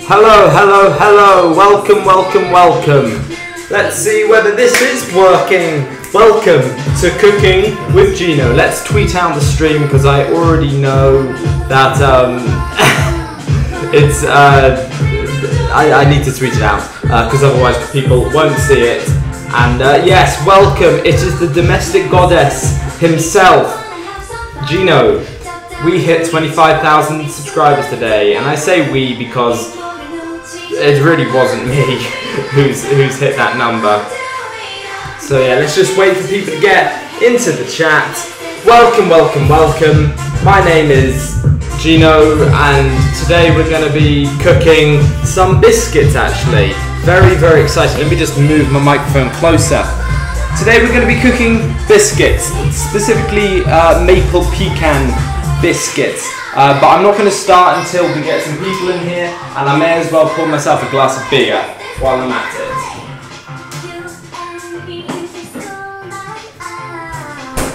Hello, hello, hello, welcome, welcome, welcome. Let's see whether this is working. Welcome to Cooking with Ginno. Let's tweet out the stream because I already know that it's, I need to tweet it out because otherwise people won't see it. And yes, welcome, it is the domestic goddess himself, Ginno. We hit 25,000 subscribers today, and I say we because it really wasn't me who's hit that number. So yeah, let's just wait for people to get into the chat. Welcome, welcome, welcome. My name is Ginno, and today we're going to be cooking some biscuits actually. Very, very excited. Let me just move my microphone closer. Today we're going to be cooking biscuits, specifically maple pecan biscuits. But I'm not going to start until we get some people in here, and I may as well pour myself a glass of beer while I'm at it.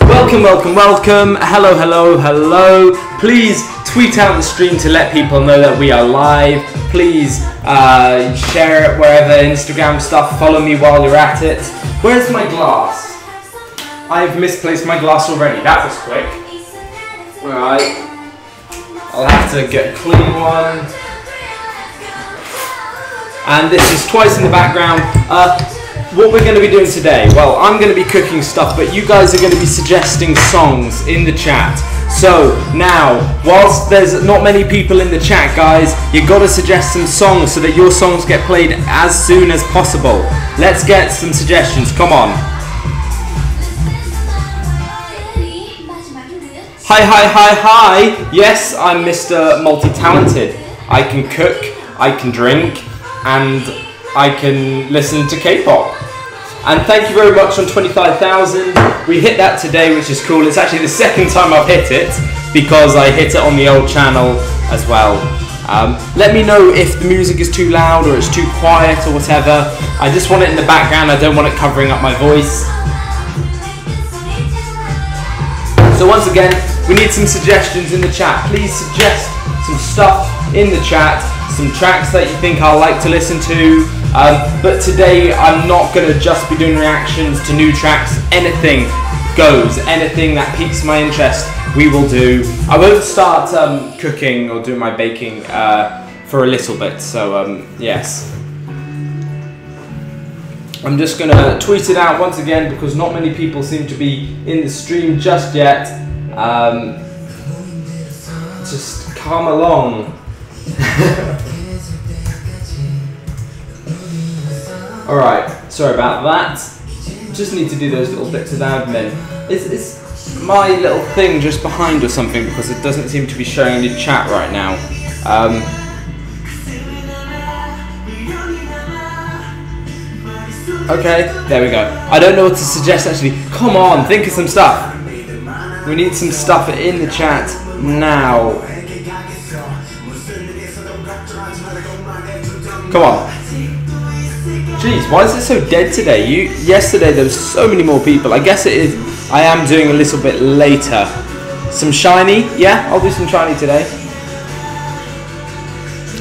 Welcome, welcome, welcome. Hello, hello, hello. Please tweet out the stream to let people know that we are live. Please share it wherever, Instagram stuff. Follow me while you're at it. Where's my glass? I've misplaced my glass already. That was quick. Alright. I'll have to get a clean one. And this is twice in the background. What we're going to be doing today, well, I'm going to be cooking stuff, but you guys are going to be suggesting songs in the chat. So now, whilst there's not many people in the chat, guys, you've got to suggest some songs so that your songs get played as soon as possible. Let's get some suggestions, come on. Hi, hi, hi, hi! Yes, I'm Mr. Multi-Talented. I can cook, I can drink, and I can listen to K-pop. And thank you very much on 25,000. We hit that today, which is cool. It's actually the second time I've hit it, because I hit it on the old channel as well. Let me know if the music is too loud or it's too quiet or whatever. I just want it in the background, I don't want it covering up my voice. So once again, we need some suggestions in the chat. Please suggest some stuff in the chat, some tracks that you think I'll like to listen to. But today I'm not going to just be doing reactions to new tracks. Anything goes, anything that piques my interest, we will do. I won't start cooking or doing my baking for a little bit, so yes. I'm just going to tweet it out once again because not many people seem to be in the stream just yet. Just come along. Alright, sorry about that. Just need to do those little bits of admin. Is my little thing just behind or something because it doesn't seem to be showing in the chat right now? Okay, there we go. I don't know what to suggest actually. Come on, think of some stuff. We need some stuff in the chat now. Come on. Jeez, why is it so dead today? Yesterday there was so many more people. I guess it is. I am doing a little bit later. Some Shiny? Yeah, I'll do some Shiny today.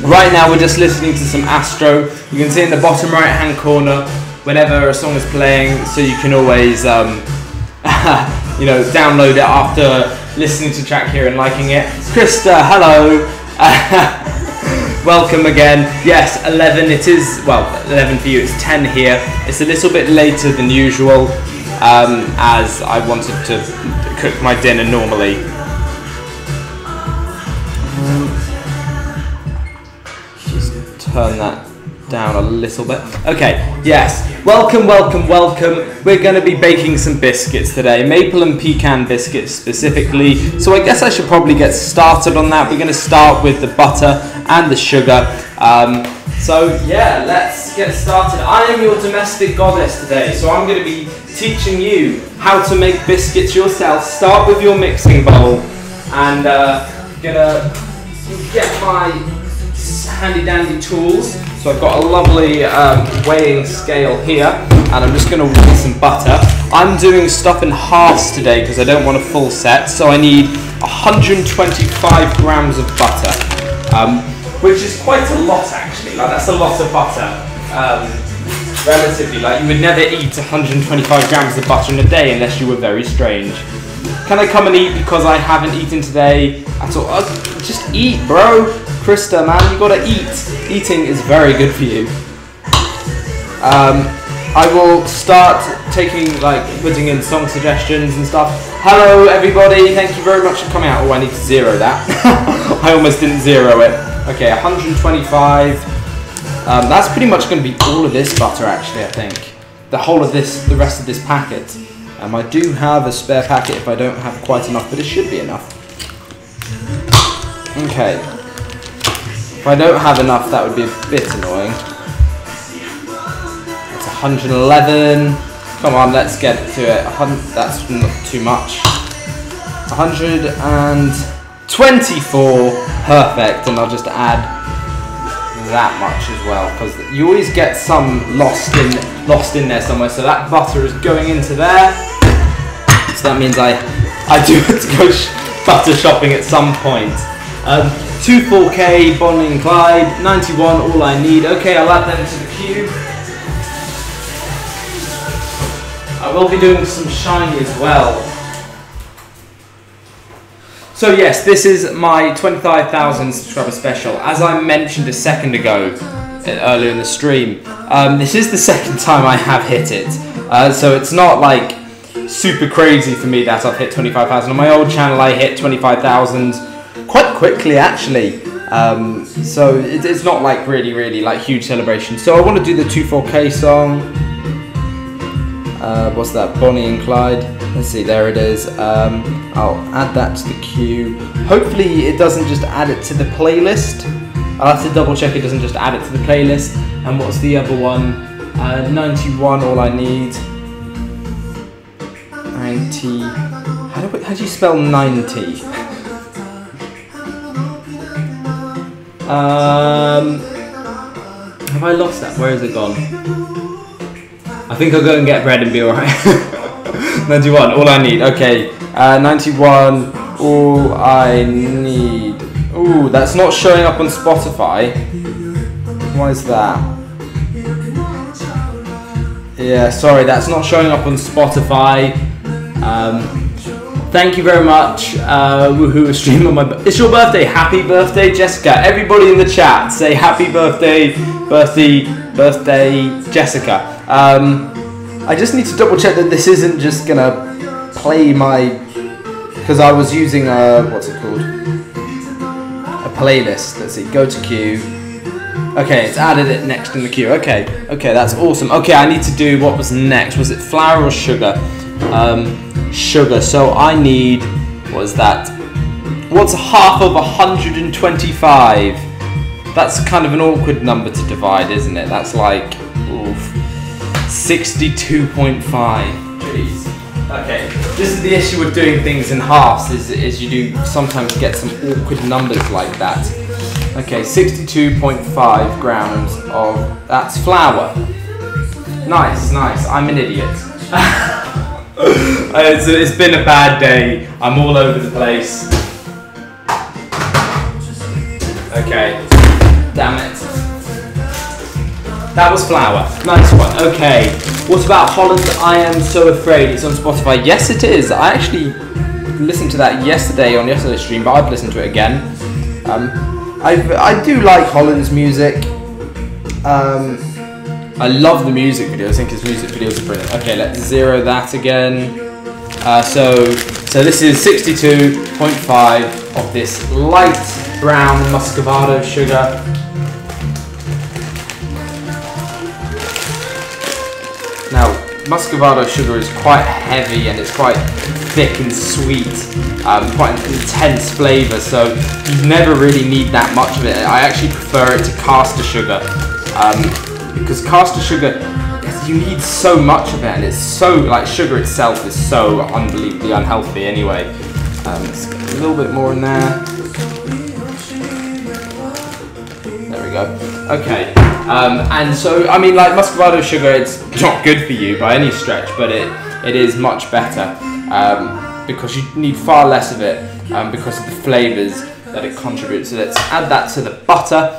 Right now we're just listening to some Astro. You can see in the bottom right hand corner whenever a song is playing, so you can always you know, download it after listening to the track here and liking it. Krista, hello. Welcome again. Yes, 11 it is, well, 11 for you, it's 10 here. It's a little bit later than usual, as I wanted to cook my dinner normally. Just turn that down a little bit. Okay, yes. Welcome, welcome, welcome. We're going to be baking some biscuits today. Maple and pecan biscuits specifically. So I guess I should probably get started on that. We're going to start with the butter and the sugar. So yeah, let's get started. I am your domestic goddess today. So I'm going to be teaching you how to make biscuits yourself. Start with your mixing bowl. And gonna get my handy dandy tools. So I've got a lovely weighing scale here, and I'm just going to weigh some butter. I'm doing stuff in halves today because I don't want a full set, so I need 125 grams of butter, which is quite a lot actually. Like, that's a lot of butter, relatively. Like, you would never eat 125 grams of butter in a day unless you were very strange. Can I come and eat because I haven't eaten today at all? Just eat, bro. Krista, man, you gotta eat. Eating is very good for you. I will start putting in song suggestions and stuff. Hello, everybody. Thank you very much for coming out. Oh, I need to zero that. I almost didn't zero it. Okay, 125. That's pretty much going to be all of this butter, actually, I think. The rest of this packet. I do have a spare packet if I don't have quite enough, but it should be enough. Okay. If I don't have enough, that would be a bit annoying. It's 111. Come on, let's get to it. That's not too much. 124. Perfect. And I'll just add that much as well, because you always get some lost in there somewhere. So that butter is going into there. So that means I do have to go butter shopping at some point. 24K, Bonnie and Clyde, 91, all I need. Okay, I'll add them to the queue. I will be doing some shiny as well. So yes, this is my 25,000 subscriber special. As I mentioned a second ago, earlier in the stream, this is the second time I have hit it. So it's not like super crazy for me that I've hit 25,000. On my old channel I hit 25,000 quite quickly actually. So it's not like really like huge celebration. So I want to do the 24K song. What's that? Bonnie and Clyde. Let's see, there it is. I'll add that to the queue. Hopefully it doesn't just add it to the playlist. I'll have to double check it doesn't just add it to the playlist. And what's the other one? 91, all I need. 90. How do you spell 90? Have I lost that? Where has it gone? I think I'll go and get bread and be alright. 91, all I need. Okay, 91, all I need. Ooh, that's not showing up on Spotify. Why is that? Yeah, sorry, that's not showing up on Spotify. Thank you very much. Woohoo, a stream on my it's your birthday. Happy birthday, Jessica. Everybody in the chat say happy birthday, Jessica. I just need to double check that this isn't just gonna play my, because I was using a, what's it called? A playlist. Let's see, go to queue. Okay, it's added it next in the queue. Okay, that's awesome. Okay, I need to do, what was next? Was it flour or sugar? Sugar. So I need, what is that? What's half of 125? That's kind of an awkward number to divide, isn't it? That's like, oof, 62.5. Jeez. Okay, this is the issue with doing things in halves, is you do sometimes get some awkward numbers like that. Okay, 62.5 grams of, that's flour. Nice, I'm an idiot. It's been a bad day. I'm all over the place. Okay, damn it. That was flour. Nice one. Okay, what about Holland? I Am So Afraid. It's on Spotify. Yes, it is. I actually listened to that yesterday on yesterday's stream, but I've listened to it again. I do like Holland's music. I love the music videos. I think his music videos are brilliant. Okay, let's zero that again. So this is 62.5 of this light brown muscovado sugar. Now, muscovado sugar is quite heavy and it's quite thick and sweet, quite an intense flavour, so you never really need that much of it. I actually prefer it to caster sugar, because caster sugar, you need so much of it, and it's so, like, sugar itself is so unbelievably unhealthy anyway. Let's get a little bit more in there. There we go. Okay, And so, I mean, like muscovado sugar, it's not good for you by any stretch, but it is much better because you need far less of it because of the flavours that it contributes. So let's add that to the butter.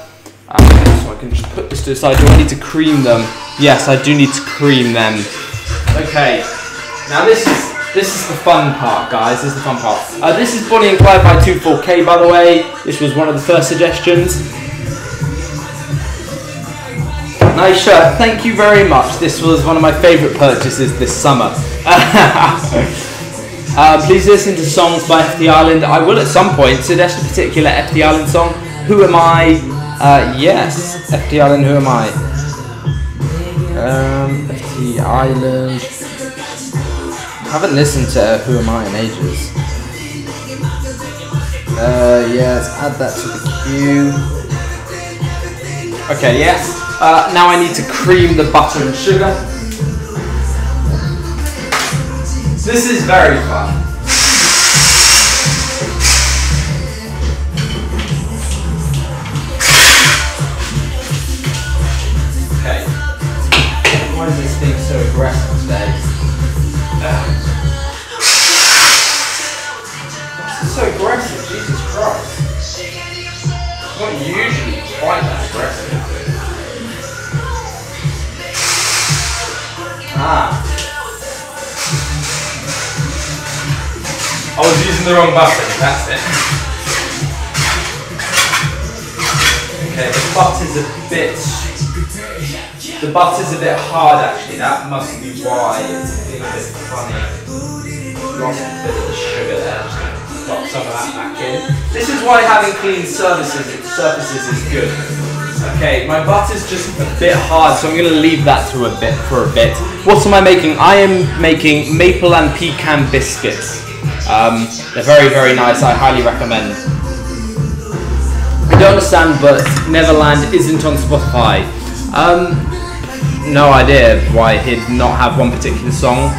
So I can just put this to the side. Do I need to cream them? Yes, I do need to cream them. Okay, now this is the fun part, guys. This is the fun part. This is Bonnie and Clyde by 24K, by the way. This was one of the first suggestions. Nice shirt. Thank you very much. This was one of my favourite purchases this summer. Please listen to songs by FT Island. I will at some point suggest a particular FT Island song. Who Am I? Yes, FT Island, Who Am I? FT Island. I haven't listened to Who Am I in ages. Yes, add that to the queue. Okay, yes. Now I need to cream the butter and sugar. This is very fun. Okay. Why is this thing so aggressive today? This is so aggressive, Jesus Christ. It's not usually quite that aggressive. I was using the wrong button, that's it. Okay, the butter's a bit hard actually, that must be why it's a bit funny. Lost a bit of the sugar there, just gonna drop some of that back in. This is why having clean surfaces is good. Okay, my butter's just a bit hard, so I'm going to leave that for a bit. What am I making? I am making maple and pecan biscuits. They're very, very nice. I highly recommend. I don't understand, but Neverland isn't on Spotify. No idea why he'd not have one particular song.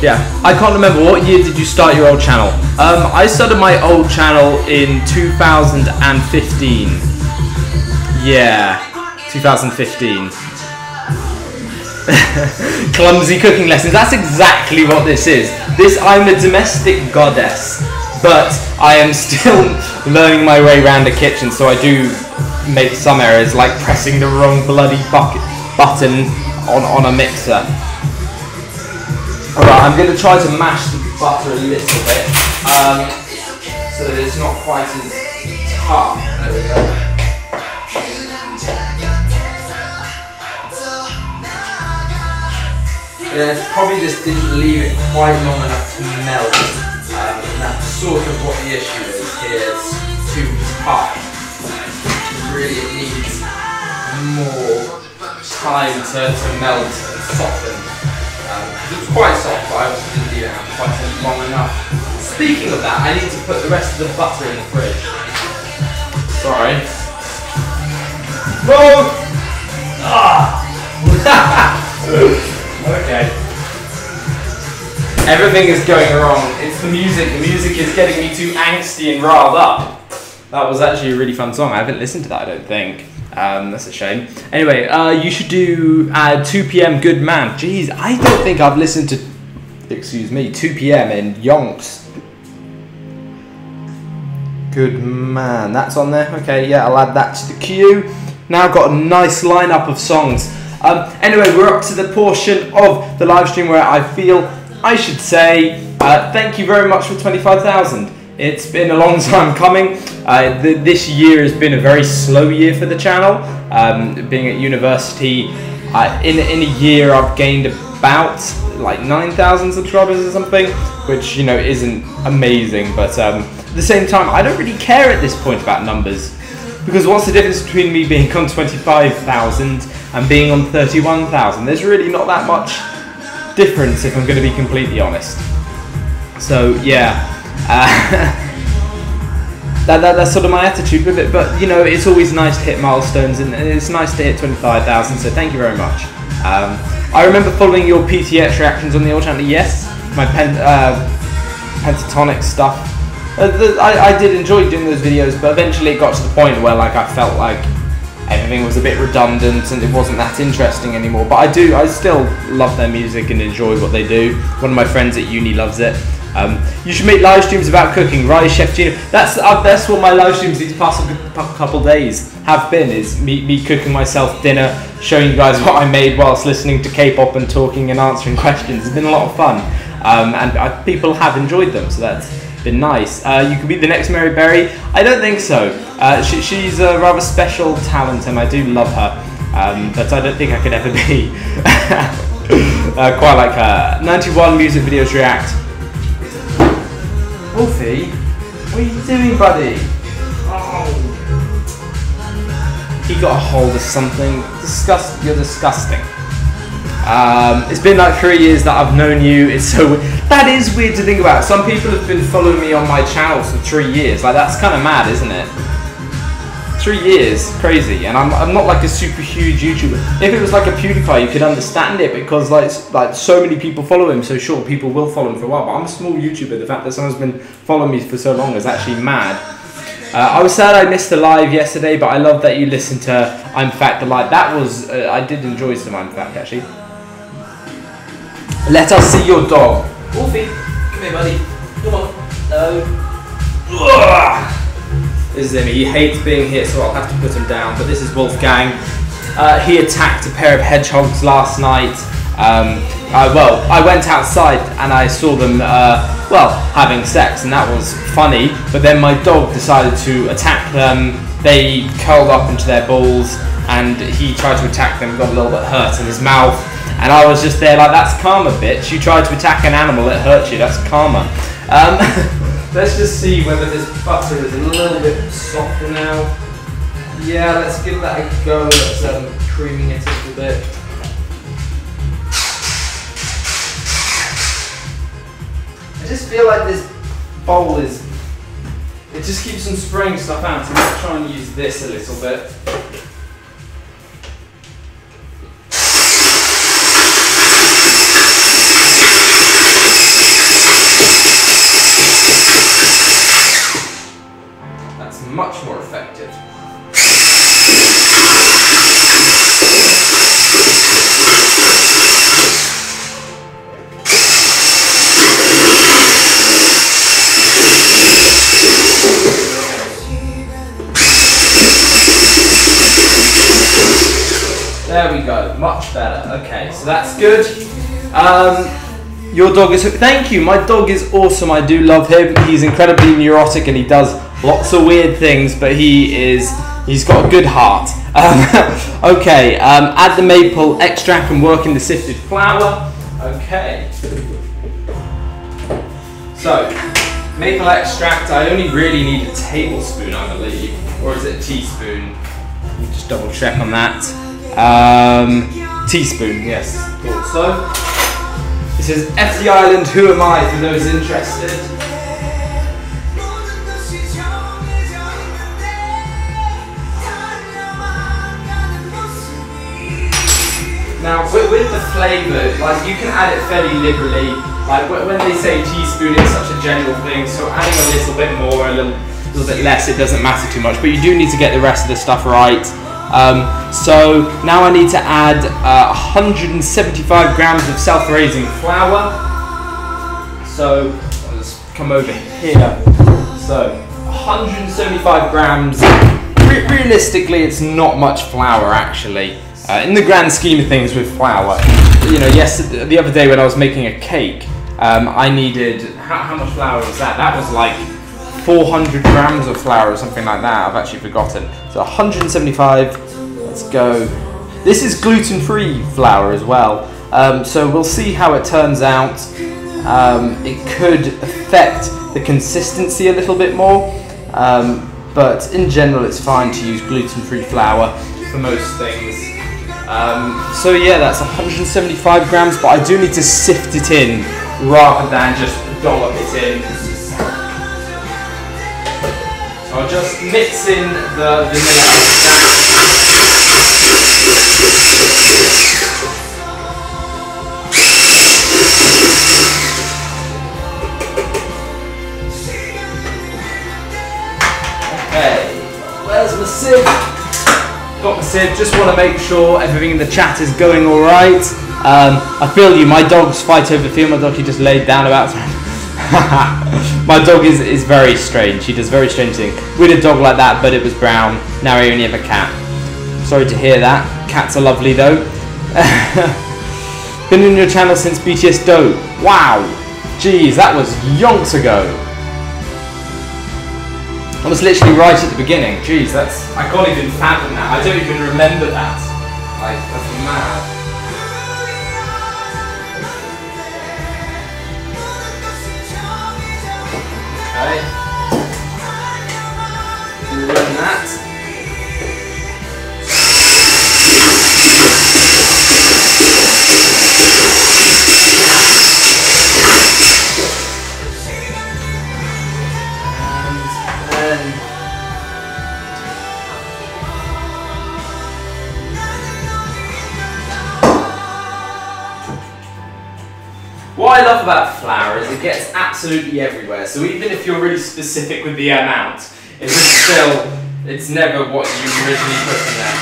Yeah, I can't remember. What year did you start your old channel? I started my old channel in 2015. Yeah, 2015. Clumsy cooking lessons. That's exactly what this is. I'm a domestic goddess, but I am still learning my way around the kitchen, so I do make some errors, like pressing the wrong bloody button on a mixer. Alright, I'm going to try to mash the butter a little bit, so that it's not quite as tough. There we go. Yeah, probably just didn't leave it quite long enough to melt. And that's sort of what the issue is here. It's too tough. Really, it needs more time to melt and soften. It was quite soft, but I also didn't leave it quite long enough. Speaking of that, I need to put the rest of the butter in the fridge. Sorry. No! Ah! Okay. Everything is going wrong. It's the music. The music is getting me too angsty and riled up. That was actually a really fun song. I haven't listened to that, I don't think. That's a shame. Anyway, you should do 2 PM Good Man. Jeez, I don't think I've listened to, 2 PM in yonks. Good Man. That's on there. Okay, yeah, I'll add that to the queue. Now I've got a nice lineup of songs. Anyway, we're up to the portion of the live stream where I feel I should say thank you very much for 25,000. It's been a long time coming. This year has been a very slow year for the channel. Being at university, in a year I've gained about like 9,000 subscribers or something, which, you know, isn't amazing, but at the same time I don't really care at this point about numbers, because what's the difference between me being on 25,000 and being on 31,000? There's really not that much difference, if I'm going to be completely honest. So yeah, that's sort of my attitude with it. But you know, it's always nice to hit milestones, and it's nice to hit 25,000. So thank you very much. I remember following your PTX reactions on the old channel. Yes, my pentatonic stuff. I did enjoy doing those videos, but eventually it got to the point where like I felt like everything was a bit redundant and it wasn't that interesting anymore. But I still love their music and enjoy what they do. One of my friends at uni loves it. You should make live streams about cooking. Rise Chef Ginno. That's what my live streams these past couple days have been, is me cooking myself dinner, showing you guys what I made whilst listening to K-pop and talking and answering questions. It's been a lot of fun, and people have enjoyed them, so that's been nice. You could be the next Mary Berry. I don't think so. She's a rather special talent and I do love her, but I don't think I could ever be quite like her. 91 music videos react. Wolfie, what are you doing, buddy? Oh. He got a hold of something. You're disgusting. It's been like 3 years that I've known you. It's so weird. That is weird to think about. Some people have been following me on my channel for 3 years. Like, that's kind of mad, isn't it? 3 years, crazy. And I'm not like a super huge YouTuber. If it was like a PewDiePie, you could understand it because like so many people follow him. So sure, people will follow him for a while. But I'm a small YouTuber. The fact that someone's been following me for so long is actually mad. I was sad I missed the live yesterday, but I love that you listened to I'm Fact the Live. That was I did enjoy some I'm Fact actually. Let us see your dog. Wolfie, come here, buddy. Come on. No. This is him. He hates being here, so I'll have to put him down. But this is Wolfgang. He attacked a pair of hedgehogs last night. Well, I went outside and I saw them, having sex, and that was funny. But then my dog decided to attack them. They curled up into their balls, and he tried to attack them. Got a little bit hurt in his mouth. And I was just there like, that's karma, bitch. You tried to attack an animal, it hurt you. That's karma. Let's just see whether this butter is a little bit softer now. Yeah, let's give that a go. Let's creaming it a little bit. I just feel like this bowl it just keeps on spraying stuff out. So let's try and use this a little bit. Much more effective. There we go, much better. Okay, so that's good. Your dog is... Thank you, my dog is awesome. I do love him. He's incredibly neurotic and he does lots of weird things, but he's got a good heart. Okay, add the maple extract and work in the sifted flour. Okay. So, maple extract, I only really need a tablespoon, I believe. Or is it a teaspoon? Just double check on that. Teaspoon, yes, thought so. This is F the Island, Who Am I, for those interested. Now, with the flavour, like, you can add it fairly liberally. Like, when they say teaspoon, it's such a general thing, so adding a little bit more, a little bit less, it doesn't matter too much, but you do need to get the rest of the stuff right. So now I need to add 175 grams of self-raising flour. So I'll just come over here. So 175 grams. Realistically, it's not much flour actually. In the grand scheme of things with flour, you know, the other day when I was making a cake, I needed, how much flour was that? That was like 400 grams of flour or something like that. I've actually forgotten. So 175, let's go. This is gluten-free flour as well. So we'll see how it turns out. It could affect the consistency a little bit more, but in general it's fine to use gluten-free flour for most things. So yeah, that's 175 grams, but I do need to sift it in rather than just dollop it in. So I'll just mix in the vanilla extract. Okay, where's my sieve? Got Just want to make sure everything in the chat is going all right. I feel you. My dogs fight over fear. My dog, he just laid down about. My dog is very strange. He does very strange things. We had a dog like that, but it was brown. Now I only have a cat. Sorry to hear that. Cats are lovely though. Been in your channel since BTS Do. Wow. Jeez, that was yonks ago. I was literally right at the beginning. Jeez, I can't even fathom that. I don't even remember that. Like, that's mad. Okay. Run that. What I love about flour is it gets absolutely everywhere. So even if you're really specific with the amount, it's never what you originally put in there.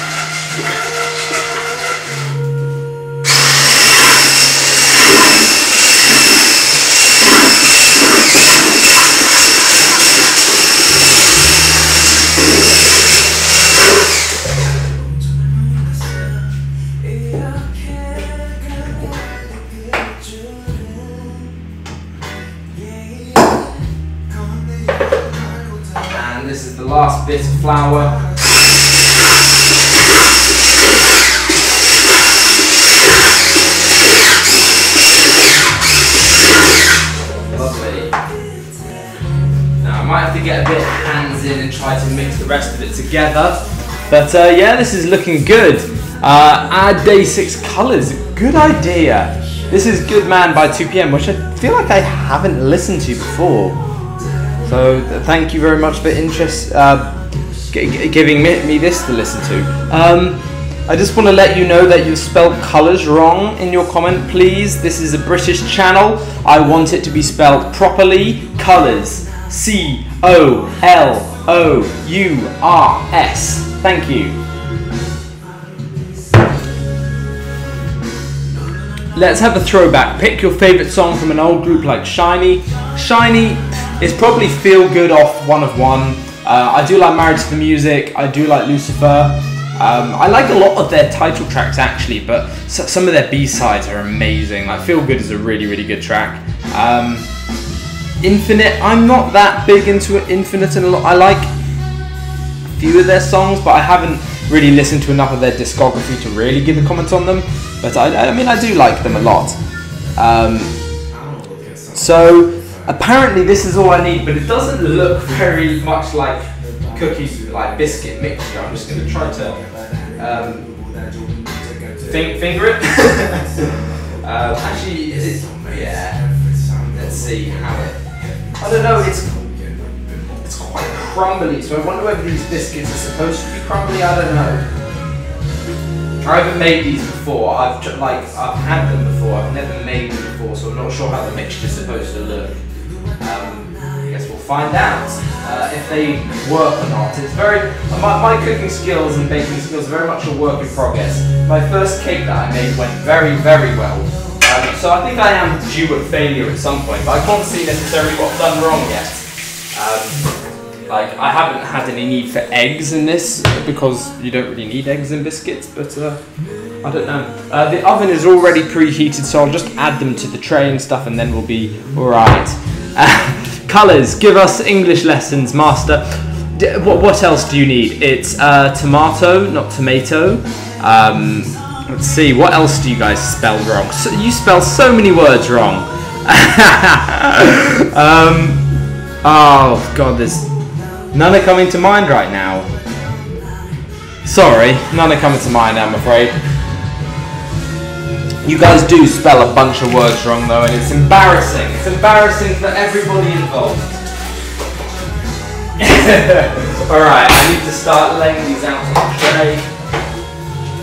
This is the last bit of flour. Lovely. Now I might have to get a bit of hands in and try to mix the rest of it together. But yeah, this is looking good. Add day 6 colours. Good idea. This is Good Man by 2 PM, which I feel like I haven't listened to before. So thank you very much for giving me this to listen to. I just want to let you know that you've spelled colours wrong in your comment, please. This is a British channel. I want it to be spelled properly. Colours. C-O-L-O-U-R-S. Thank you. Let's have a throwback. Pick your favourite song from an old group like Shiny. Shiny is probably Feel Good off One of One. I do like Married to the Music. I do like Lucifer. I like a lot of their title tracks actually, but some of their B-sides are amazing. Like Feel Good is a really, really good track. Infinite, I'm not that big into Infinite, and I like a few of their songs, but I haven't really listened to enough of their discography to really give a comment on them. But I mean, I do like them a lot. So apparently this is all I need, but it doesn't look very much like cookies, like biscuit mixture. I'm just going to try to finger it. Actually, is it? Yeah. Let's see how it. I don't know. It's quite crumbly, so I wonder whether these biscuits are supposed to be crumbly. I don't know. I haven't made these before. I've had them before. I've never made them before, so I'm not sure how the mixture's supposed to look. I guess we'll find out if they work or not. It's very my cooking skills and baking skills are very much a work in progress. My first cake that I made went very, very well. So I think I am due at failure at some point, but I can't see necessarily what I've done wrong yet. Like, I haven't had any need for eggs in this, because you don't really need eggs in biscuits, but I don't know. The oven is already preheated, so I'll just add them to the tray and stuff, and then we'll be alright. Colours, give us English lessons, master. What else do you need? It's tomato, not tomato. Let's see, what else do you guys spell wrong? So, you spell so many words wrong. Oh god, there's none are coming to mind right now. Sorry, none are coming to mind, I'm afraid. You guys do spell a bunch of words wrong though, and it's embarrassing. It's embarrassing for everybody involved. Alright, I need to start laying these out on the tray.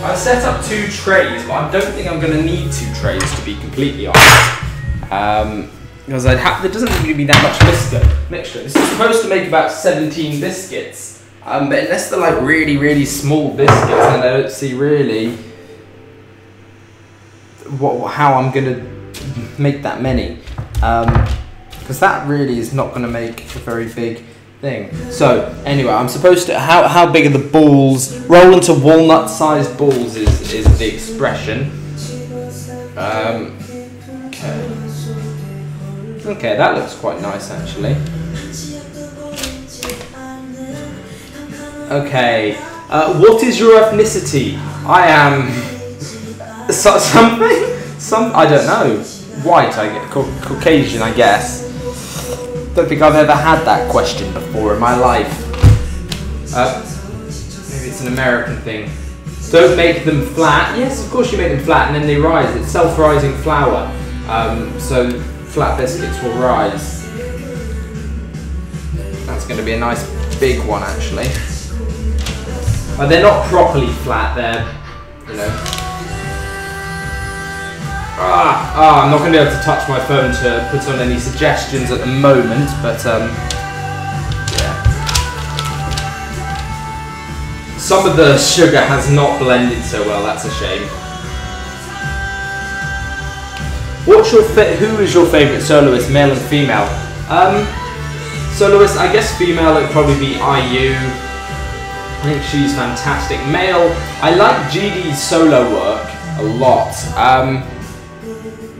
I've set up 2 trays, but I don't think I'm going to need 2 trays, to be completely honest. Because there doesn't really be that much mixture. This is supposed to make about 17 biscuits. But unless they're like really small biscuits, then I don't see really how I'm gonna make that many. Because that really is not gonna make a very big thing. So anyway, I'm supposed to, how big are the balls? Roll into walnut-sized balls is the expression. Okay, that looks quite nice actually. Okay, what is your ethnicity? I am something. I don't know. White, I guess. Caucasian, I guess. Don't think I've ever had that question before in my life. Maybe it's an American thing. Don't make them flat. Yes, of course you make them flat and then they rise. It's self-rising flour. So flat biscuits will rise. That's going to be a nice big one actually. They're not properly flat, they're, you know. I'm not going to be able to touch my phone to put on any suggestions at the moment, but yeah. Some of the sugar has not blended so well, that's a shame. Who is your favourite soloist, male and female? Soloist, I guess female, it'd probably be IU. I think she's fantastic. Male, I like GD's solo work a lot.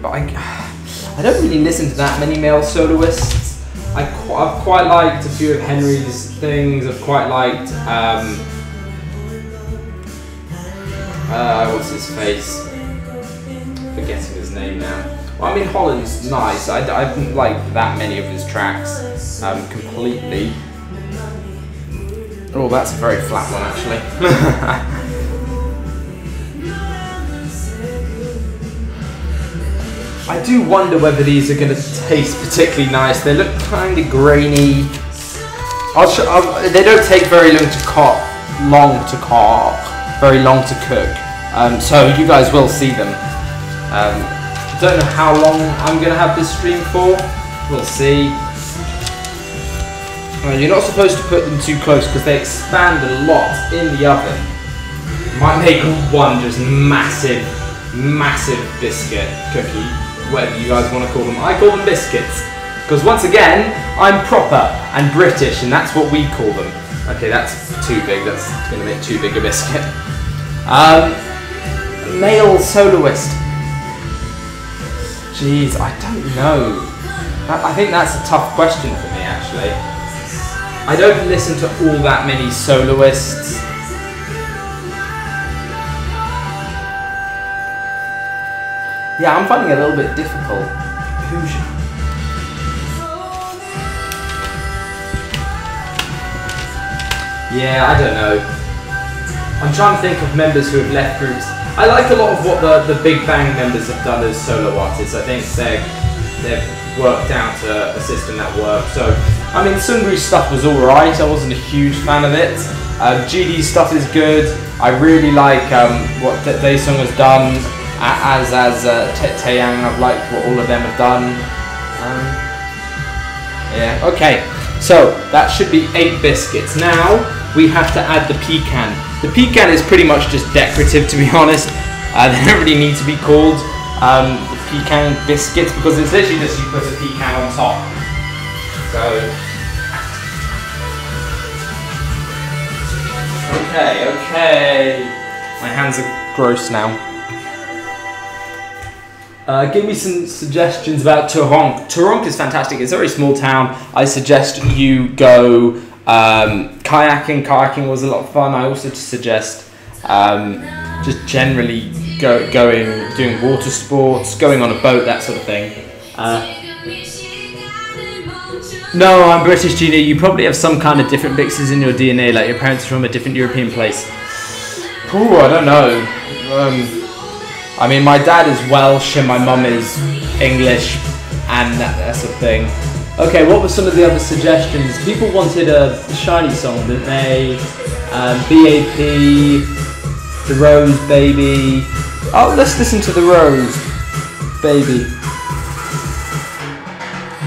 But I don't really listen to that many male soloists. I've quite liked a few of Henry's things. I've quite liked, what's his face? Forgetting his name now. Well, I mean, Holland's nice. I didn't like that many of his tracks completely. Oh, that's a very flat one actually. I do wonder whether these are going to taste particularly nice. They look kind of grainy. They don't take very long to cook. So you guys will see them. Don't know how long I'm going to have this stream for. We'll see. You're not supposed to put them too close because they expand a lot in the oven. Might make one just massive biscuit cookie. Whatever you guys want to call them. I call them biscuits. Because once again, I'm proper and British and that's what we call them. Okay, that's too big. That's going to make too big a biscuit. Male soloist. Jeez, I don't know. I think that's a tough question for me actually. I don't listen to all that many soloists. Yeah, I'm finding it a little bit difficult. Yeah, I don't know. I'm trying to think of members who have left groups. I like a lot of what the Big Bang members have done as solo artists. I think they've worked out a system that works. So, I mean, Sungru's stuff was alright. I wasn't a huge fan of it. GD's stuff is good. I really like what Daesung has done. As Taeyang, I've liked what all of them have done. Yeah, okay. So, that should be 8 biscuits. Now, we have to add the pecan. The pecan is pretty much just decorative, to be honest. They don't really need to be called pecan biscuits because it's literally just you put a pecan on top. So, okay. My hands are gross now. Give me some suggestions about Toronk. Toronk is fantastic. It's a very small town. I suggest you go kayaking. Kayaking was a lot of fun. I also suggest just generally doing water sports, going on a boat, that sort of thing. No, I'm British, Gino. You probably have some kind of different mixes in your DNA, like your parents are from a different European place. Ooh, I don't know. I mean, my dad is Welsh and my mum is English and that sort of thing. Okay, what were some of the other suggestions? People wanted a Shiny song, didn't they? BAP, The Rose Baby. Oh, let's listen to The Rose Baby.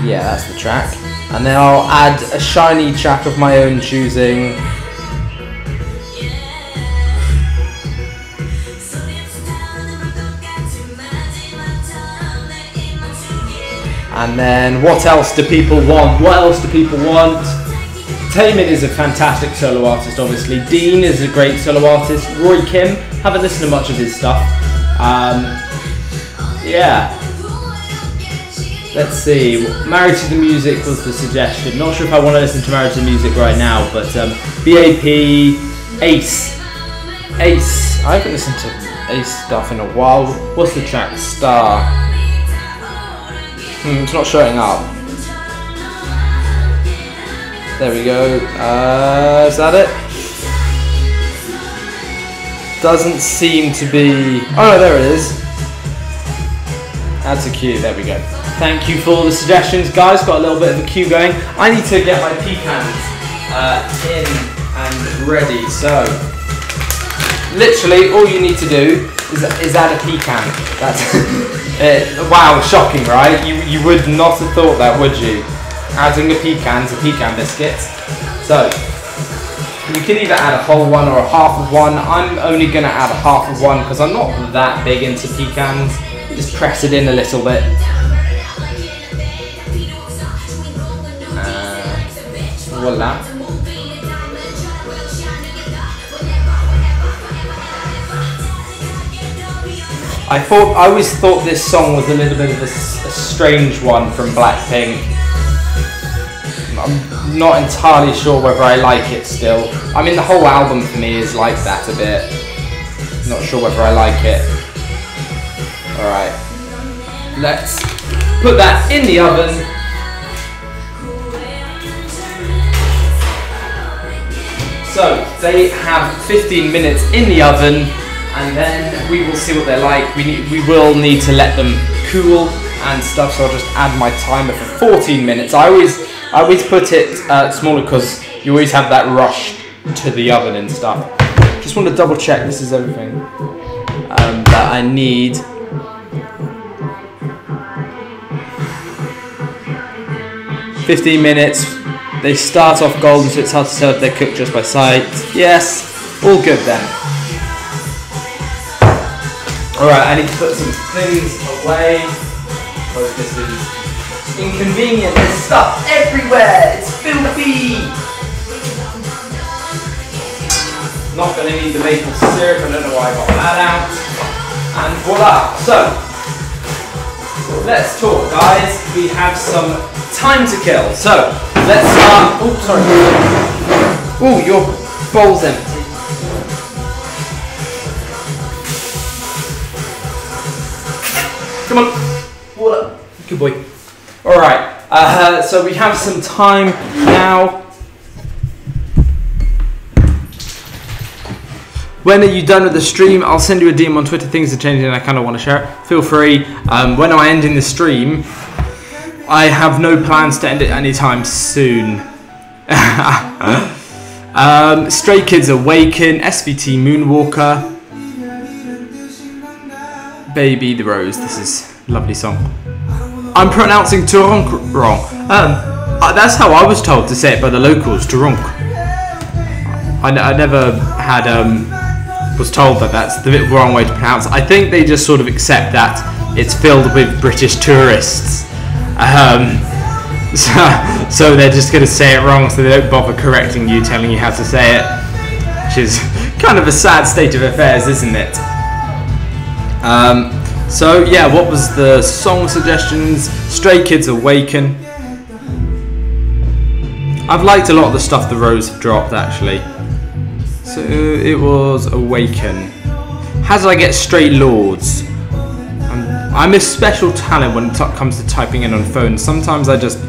Yeah, that's the track. And then I'll add a Shiny track of my own choosing. And then what else do people want? What else do people want? Taemin is a fantastic solo artist, obviously. Dean is a great solo artist. Roy Kim, haven't listened to much of his stuff. Yeah. Let's see. Married to the Music was the suggestion. Not sure if I want to listen to Married to the Music right now, but BAP, Ace. Ace. I haven't listened to Ace stuff in a while. What's the track? Star. It's not showing up. There we go. Is that it? Doesn't seem to be. Oh no, there it is. That's a cue. There we go. Thank you for the suggestions, guys. Got a little bit of a queue going. I need to get my pecans in and ready. So, literally, all you need to do is add a pecan. That's wow, shocking, right? You would not have thought that, would you? Adding a pecan to pecan biscuits. So, you can either add a whole one or a half of one. I'm only going to add a half of one because I'm not that big into pecans. Just press it in a little bit. Voila. I always thought this song was a little bit of a strange one from Blackpink. I'm not entirely sure whether I like it still. I mean, the whole album for me is like that a bit. Not sure whether I like it. Alright. Let's put that in the oven. So, they have 15 minutes in the oven, and then we will see what they're like. We will need to let them cool and stuff, so I'll just add my timer for 14 minutes. I always put it smaller because you always have that rush to the oven and stuff. Just want to double check this is everything that I need. "15 minutes. They start off golden, so it's hard to tell if they're cooked just by sight." Yes, all good then. Alright, I need to put some things away because this is inconvenient. There's stuff everywhere. It's filthy. Not going to need the maple syrup. I don't know why I got that out. And voila. So, let's talk, guys. We have some time to kill. So, let's start. Oh, sorry. Oh, your bowl's empty. Come on. Water. Good boy. Alright, so we have some time now. When are you done with the stream? I'll send you a DM on Twitter. Things are changing and I kind of want to share it. Feel free. When I end in the stream, I have no plans to end it anytime soon. Stray Kids Awaken, SVT Moonwalker, Baby the Rose. This is a lovely song. I'm pronouncing Turunk wrong. That's how I was told to say it by the locals, Turunk. I never had was told that that's the wrong way to pronounce it. I think they just sort of accept that it's filled with British tourists. So they're just going to say it wrong, so they don't bother correcting you, telling you how to say it, which is kind of a sad state of affairs, isn't it? So yeah, what was the song suggestions? Stray Kids Awaken. I've liked a lot of the stuff the Rose have dropped actually. So it was Awaken. How did I get Stray Lords? I'm a special talent when it comes to typing in on phones. Sometimes I just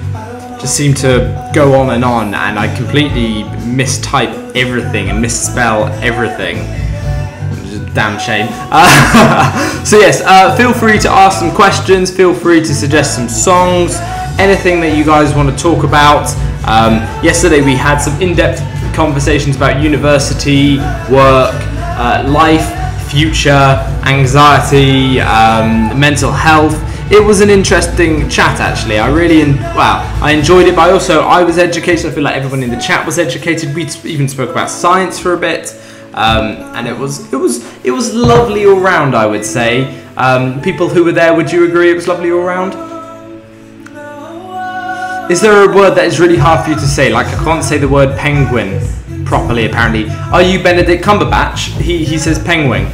seem to go on, and I completely mistype everything and misspell everything. Which is a damn shame. So yes, feel free to ask some questions. Feel free to suggest some songs. Anything that you guys want to talk about. Yesterday we had some in-depth conversations about university, work, life, future, anxiety, mental health. It was an interesting chat actually. I enjoyed it, but I was educated. I feel like everyone in the chat was educated. We even spoke about science for a bit, and it was lovely all round, I would say. People who were there, would you agree it was lovely all round? Is there a word that is really hard for you to say? Like, I can't say the word penguin properly, apparently. Are you Benedict Cumberbatch? He says penguin.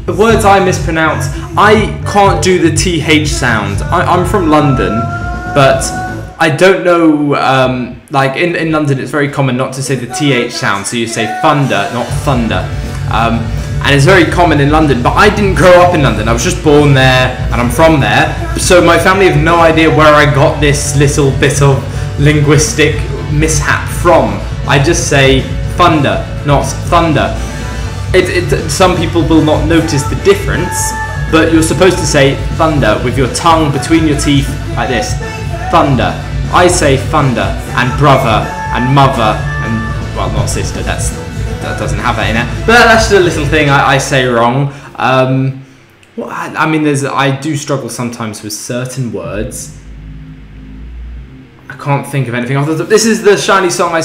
The words I mispronounce, I can't do the TH sound. I'm from London, but I don't know, like in London it's very common not to say the TH sound, so you say thunder, not thunder. And it's very common in London, but I didn't grow up in London. I was just born there, and I'm from there. So my family have no idea where I got this little bit of linguistic mishap from. I just say thunder, not thunder. Some people will not notice the difference, but you're supposed to say thunder with your tongue between your teeth like this. Thunder. I say thunder and brother and mother and, well, not sister, that doesn't have that in it. But that's just a little thing I say wrong. I mean, I do struggle sometimes with certain words. I can't think of anything off the top. This is the Shiny song I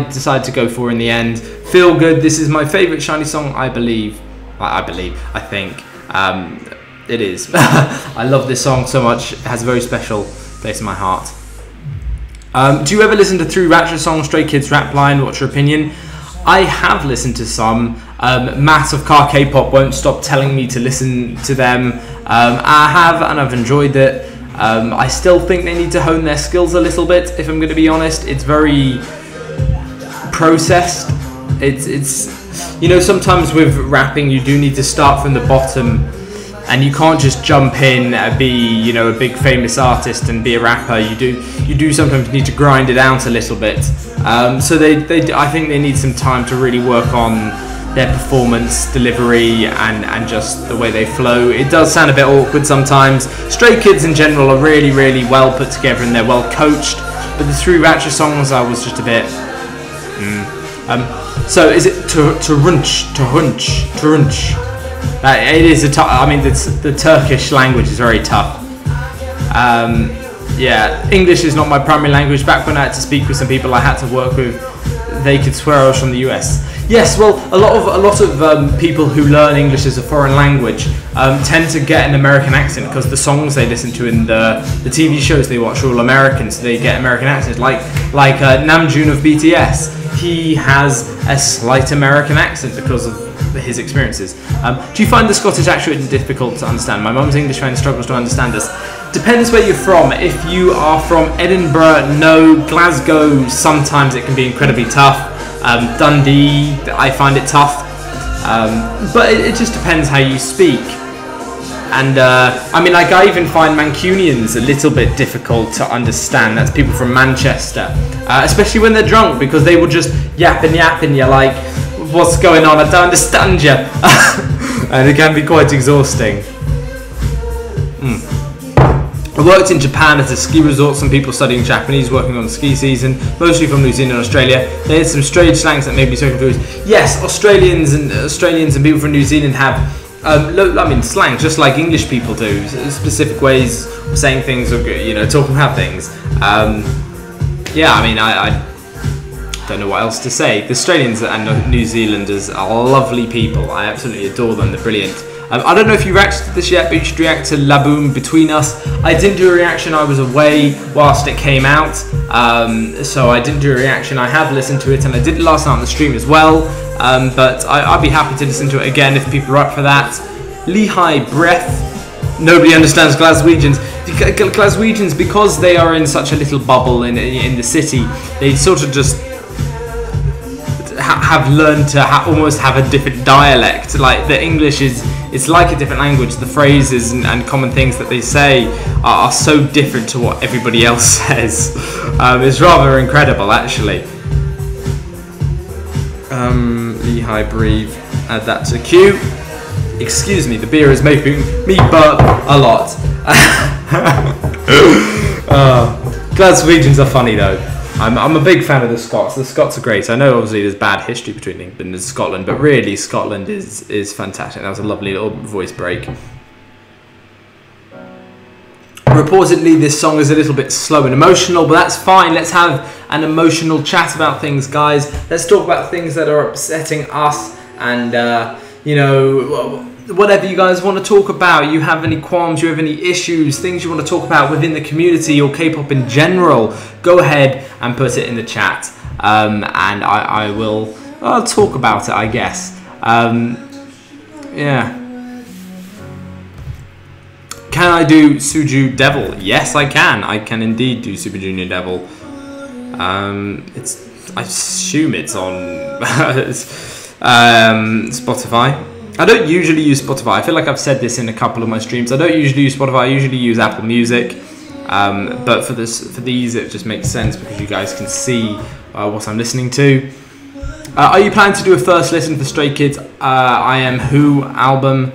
decided to go for in the end. Feel Good. This is my favourite Shiny song, I believe. I think. It is. I love this song so much. It has a very special place in my heart. Do you ever listen to Through Ratchet songs, Stray Kids rap line? What's your opinion? I have listened to some. Matt of Car Kpop won't stop telling me to listen to them. I have, and I've enjoyed it. I still think they need to hone their skills a little bit, if I'm going to be honest. It's very processed. It's you know, sometimes with rapping you do need to start from the bottom, and you can't just jump in and be, you know, a big famous artist and be a rapper. You do sometimes need to grind it out a little bit. So I think they need some time to really work on their performance, delivery, and just the way they flow. It does sound a bit awkward sometimes. Stray Kids in general are really, really well put together and they're well coached. But the Through Ratchet songs, I was just a bit. So is it to hunch? It is a tough. I mean, the Turkish language is very tough. Yeah, English is not my primary language. Back when I had to speak with some people I had to work with, they could swear I was from the US. Yes, well, a lot of people who learn English as a foreign language tend to get an American accent because the songs they listen to in the TV shows they watch are all American, so they get American accents. Like Namjoon of BTS, he has a slight American accent because of his experiences. Do you find the Scottish accent difficult to understand? My mum's English friend struggles to understand us. Depends where you're from. If you are from Edinburgh, no. Glasgow, sometimes it can be incredibly tough. Dundee, I find it tough. But it just depends how you speak. And I mean, like, I even find Mancunians a little bit difficult to understand. That's people from Manchester, especially when they're drunk, because they will just yap and you're like, what's going on? I don't understand you. And it can be quite exhausting. I worked in Japan at a ski resort, some people studying Japanese working on the ski season, mostly from New Zealand and Australia. They had some strange slangs that made me so confused. Yes, Australians and people from New Zealand have, slang, just like English people do, specific ways of saying things or, you know, talking about things. Yeah, I mean, I don't know what else to say. The Australians and New Zealanders are lovely people. I absolutely adore them. They're brilliant. I don't know if you reacted to this yet, but you should react to La Boom Between Us. I didn't do a reaction. I was away whilst it came out, so I didn't do a reaction. I have listened to it, and I did it last night on the stream as well, but I'd be happy to listen to it again if people are up for that. Lehigh Breath. Nobody understands Glaswegians. Glaswegians, because they are in such a little bubble in the city, they sort of just have learned to almost have a different dialect. Like, the English it's like a different language. The phrases and common things that they say are so different to what everybody else says. It's rather incredible, actually. Lehigh Breathe, add that to queue. Excuse me, the beer is making me burp a lot. Glaswegians are funny though. I'm a big fan of the Scots. The Scots are great. I know obviously there's bad history between England and Scotland, but really Scotland is fantastic. That was a lovely little voice break. Reportedly this song is a little bit slow and emotional, but that's fine. Let's have an emotional chat about things, guys. Let's talk about things that are upsetting us and, you know, whatever you guys want to talk about, you have any qualms, you have any issues, things you want to talk about within the community or K-pop in general, go ahead and put it in the chat, and I'll talk about it, I guess. Yeah. Can I do Suju Devil? Yes, I can. I can indeed do Super Junior Devil. I assume it's on Spotify. I don't usually use Spotify. I feel like I've said this in a couple of my streams. I don't usually use Spotify. I usually use Apple Music. But for these, it just makes sense because you guys can see what I'm listening to. Are you planning to do a first listen for Stray Kids I Am Who album?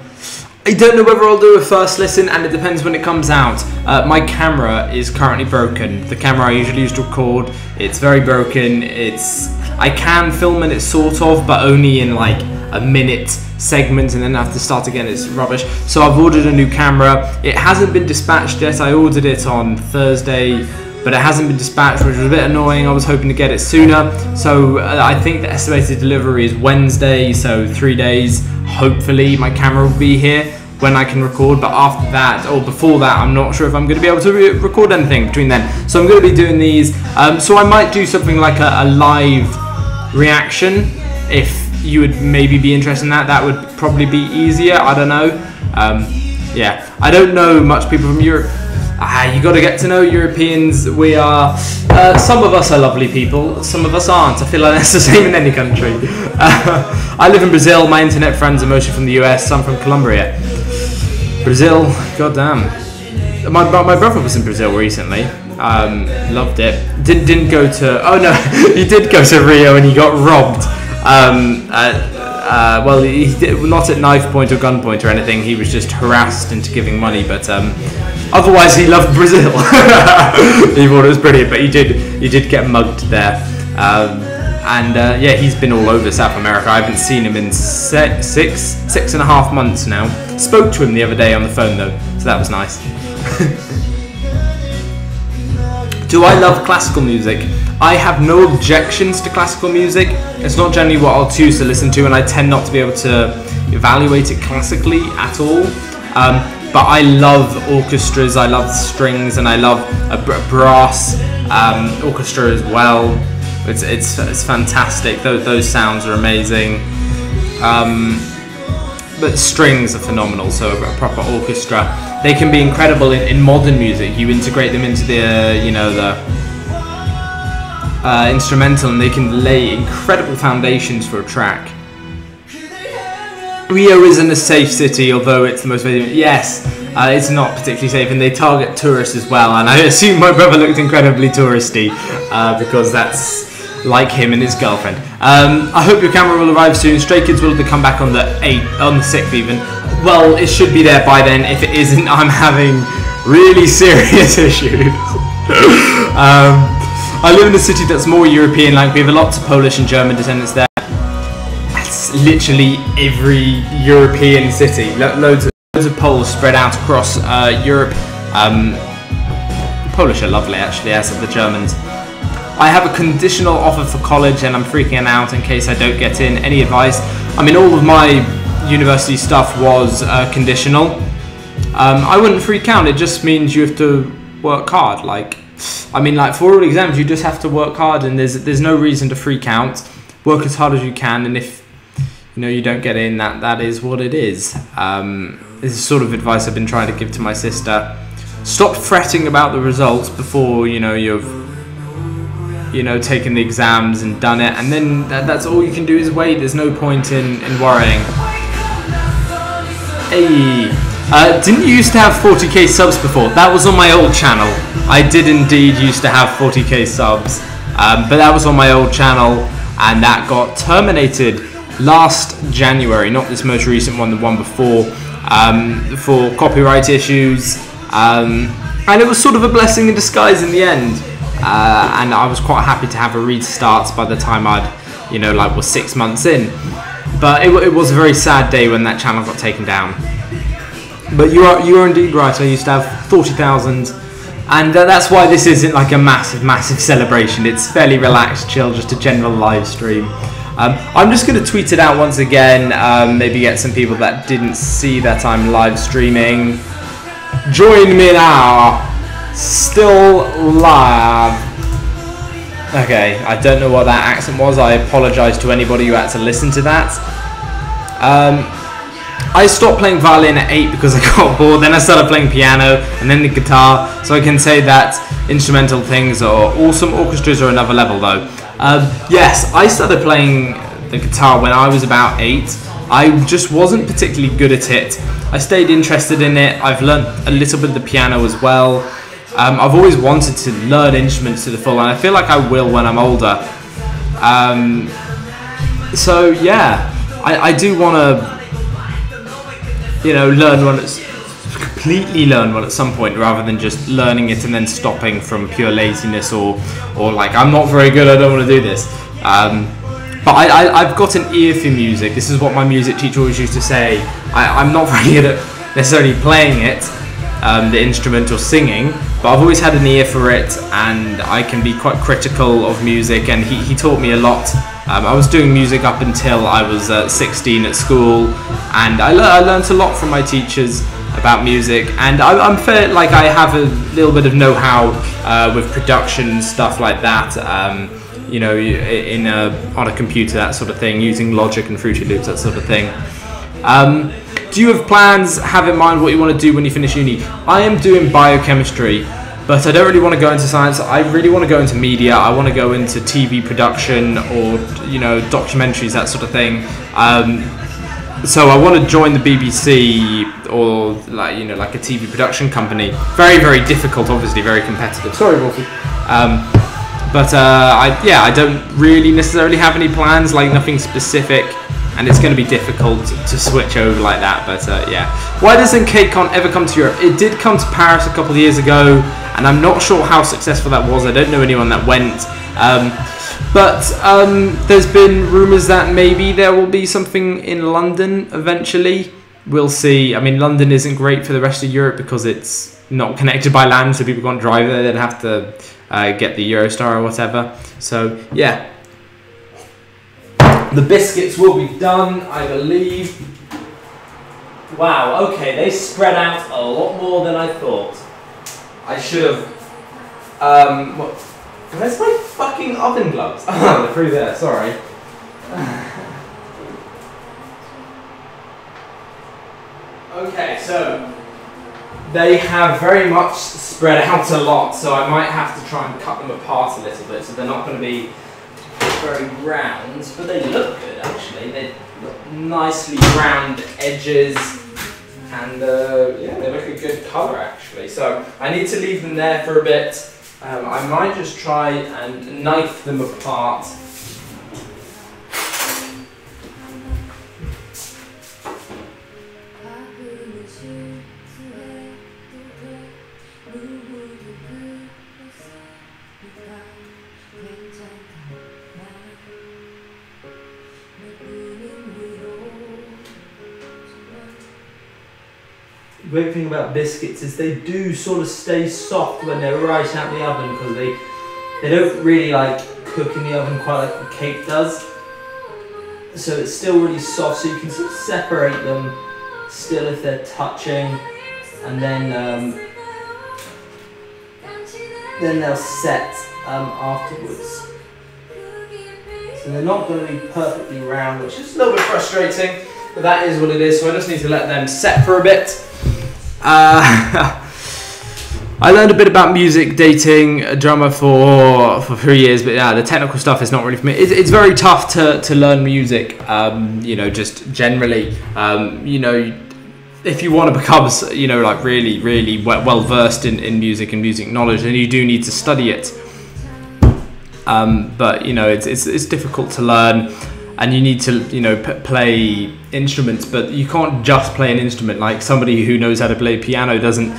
I don't know whether I'll do a first listen, and it depends when it comes out. My camera is currently broken. The camera I usually use to record, it's very broken. I can film in it sort of, but only in like a minute segment, and then I have to start again. It's rubbish. So I've ordered a new camera. It hasn't been dispatched yet. I ordered it on Thursday, but it hasn't been dispatched, which was a bit annoying. I was hoping to get it sooner. So I think the estimated delivery is Wednesday, so 3 days. Hopefully my camera will be here when I can record, but after that, or before that, I'm not sure if I'm going to be able to record anything between then. So I'm going to be doing these. So I might do something like a live reaction, if you would maybe be interested in that. That would probably be easier, I don't know. Yeah, I don't know much people from Europe. You got to get to know Europeans. We are, some of us are lovely people, some of us aren't. I feel like that's the same in any country. I live in Brazil. My internet friends are mostly from the US, some from Colombia. Brazil, goddamn. My brother was in Brazil recently. Loved it. Didn't go to. Oh no, he did go to Rio and he got robbed. Well, he did, not at knife point or gun point or anything. He was just harassed into giving money. But otherwise, he loved Brazil. He thought it was brilliant. But he did get mugged there. Yeah, he's been all over South America. I haven't seen him in six and a half months now. Spoke to him the other day on the phone though, so that was nice. Do I love classical music? I have no objections to classical music. It's not generally what I'll choose to listen to, and I tend not to be able to evaluate it classically at all. But I love orchestras, I love strings, and I love a brass orchestra as well. It's fantastic. Those sounds are amazing. But strings are phenomenal. So a proper orchestra, they can be incredible in modern music. You integrate them into the instrumental, and they can lay incredible foundations for a track. Rio isn't a safe city, although it's the most famous. Yes, it's not particularly safe, and they target tourists as well. And I assume my brother looked incredibly touristy because that's like him and his girlfriend. I hope your camera will arrive soon. Stray Kids will come back on the 6th even. Well, it should be there by then. If it isn't, I'm having really serious issues. I live in a city that's more European, like we have lots of Polish and German descendants there. That's literally every European city. Loads of Poles spread out across Europe. Polish are lovely actually, as are the Germans. I have a conditional offer for college and I'm freaking out in case I don't get in. Any advice? I mean, all of my university stuff was conditional. I wouldn't freak out. It just means you have to work hard. Like for all exams, you just have to work hard, and there's no reason to freak out. Work as hard as you can, and if you don't get in, that is what it is. This is sort of advice I've been trying to give to my sister. Stop fretting about the results before you've taken the exams and done it, and then that's all you can do is wait. There's no point in worrying. Hey, didn't you used to have 40k subs before? That was on my old channel. I did indeed used to have 40k subs, but that was on my old channel, and that got terminated last January, not this most recent one, the one before, for copyright issues, and it was sort of a blessing in disguise in the end. And I was quite happy to have a restart by the time I'd, was 6 months in. But it was a very sad day when that channel got taken down. But you are indeed right. I used to have 40,000, and that's why this isn't like a massive celebration. It's fairly relaxed, chill, just a general live stream. I'm just going to tweet it out once again, maybe get some people that didn't see that I'm live streaming. Join me now, still live. Okay, I don't know what that accent was. I apologise to anybody who had to listen to that. I stopped playing violin at 8 because I got bored. Then I started playing piano and then the guitar. So I can say that instrumental things are awesome. Orchestras are another level though. Yes, I started playing the guitar when I was about 8. I just wasn't particularly good at it. I stayed interested in it. I've learnt a little bit of the piano as well. I've always wanted to learn instruments to the full, and I feel like I will when I'm older. So yeah, I do want to, you know, completely learn one at some point, rather than just learning it and then stopping from pure laziness or like, I'm not very good, I don't want to do this. But I've got an ear for music. This is what my music teacher always used to say. I'm not very good at necessarily playing it, the instrument or singing, but I've always had an ear for it, and I can be quite critical of music, and he taught me a lot. I was doing music up until I was 16 at school, and I learned a lot from my teachers about music, and I'm fair, like I have a little bit of know-how with production, stuff like that, you know, on a computer, that sort of thing, using Logic and Fruity Loops, that sort of thing. Do you have plans, have in mind what you want to do when you finish uni? I am doing biochemistry, but I don't really want to go into science. I really want to go into media. I want to go into TV production, or, you know, documentaries, that sort of thing. So I want to join the BBC, or like, you know, like a TV production company. Very, very difficult, obviously, very competitive. Sorry, Wolfie. But I don't really necessarily have any plans, like nothing specific. And it's going to be difficult to switch over like that, but yeah. Why doesn't KCON ever come to Europe? It did come to Paris a couple of years ago, and I'm not sure how successful that was. I don't know anyone that went. But there's been rumours that maybe there will be something in London eventually. We'll see. I mean, London isn't great for the rest of Europe because it's not connected by land, so people can't drive there. They'd have to get the Eurostar or whatever. So, yeah. The biscuits will be done, I believe. Wow, okay, they spread out a lot more than I thought. I should have... where's my fucking oven gloves? Oh, they're through there, sorry. Okay, so they have very much spread out a lot, so I might have to try and cut them apart a little bit, so they're not going to be very round, but they look good actually. They look nicely round edges, and yeah, they look a good colour actually. So I need to leave them there for a bit. I might just try and knife them apart. The great thing about biscuits is they do sort of stay soft when they're right out the oven, because they don't really like cook in the oven quite like the cake does. So it's still really soft, so you can sort of separate them still if they're touching, and then they'll set afterwards. So they're not going to be perfectly round, which is a little bit frustrating, but that is what it is. So I just need to let them set for a bit. I learned a bit about music, dating, drummer for 3 years, but yeah, the technical stuff is not really for me. It's very tough to learn music, you know, just generally. You know, if you want to become, you know, like really, really well versed in music and music knowledge, then you do need to study it. But you know, it's difficult to learn, and you need to, you know, play instruments, but you can't just play an instrument. Like somebody who knows how to play piano doesn't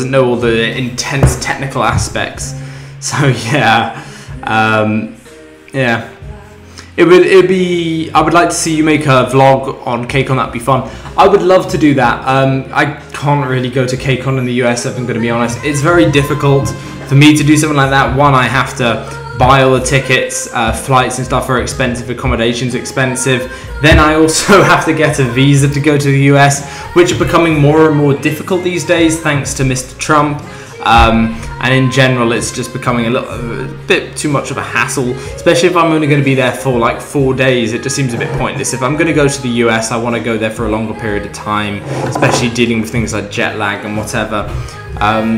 know all the intense technical aspects. So yeah, yeah. It'd be. I would like to see you make a vlog on KCON. That'd be fun. I would love to do that. I can't really go to KCON in the US, if I'm going to be honest. It's very difficult for me to do something like that. One, I have to buy all the tickets, flights and stuff are expensive, accommodations are expensive. Then I also have to get a visa to go to the US, which are becoming more and more difficult these days thanks to Mr. Trump. And in general, it's just becoming a bit too much of a hassle, especially if I'm only going to be there for like 4 days. It just seems a bit pointless. If I'm going to go to the US, I want to go there for a longer period of time, especially dealing with things like jet lag and whatever.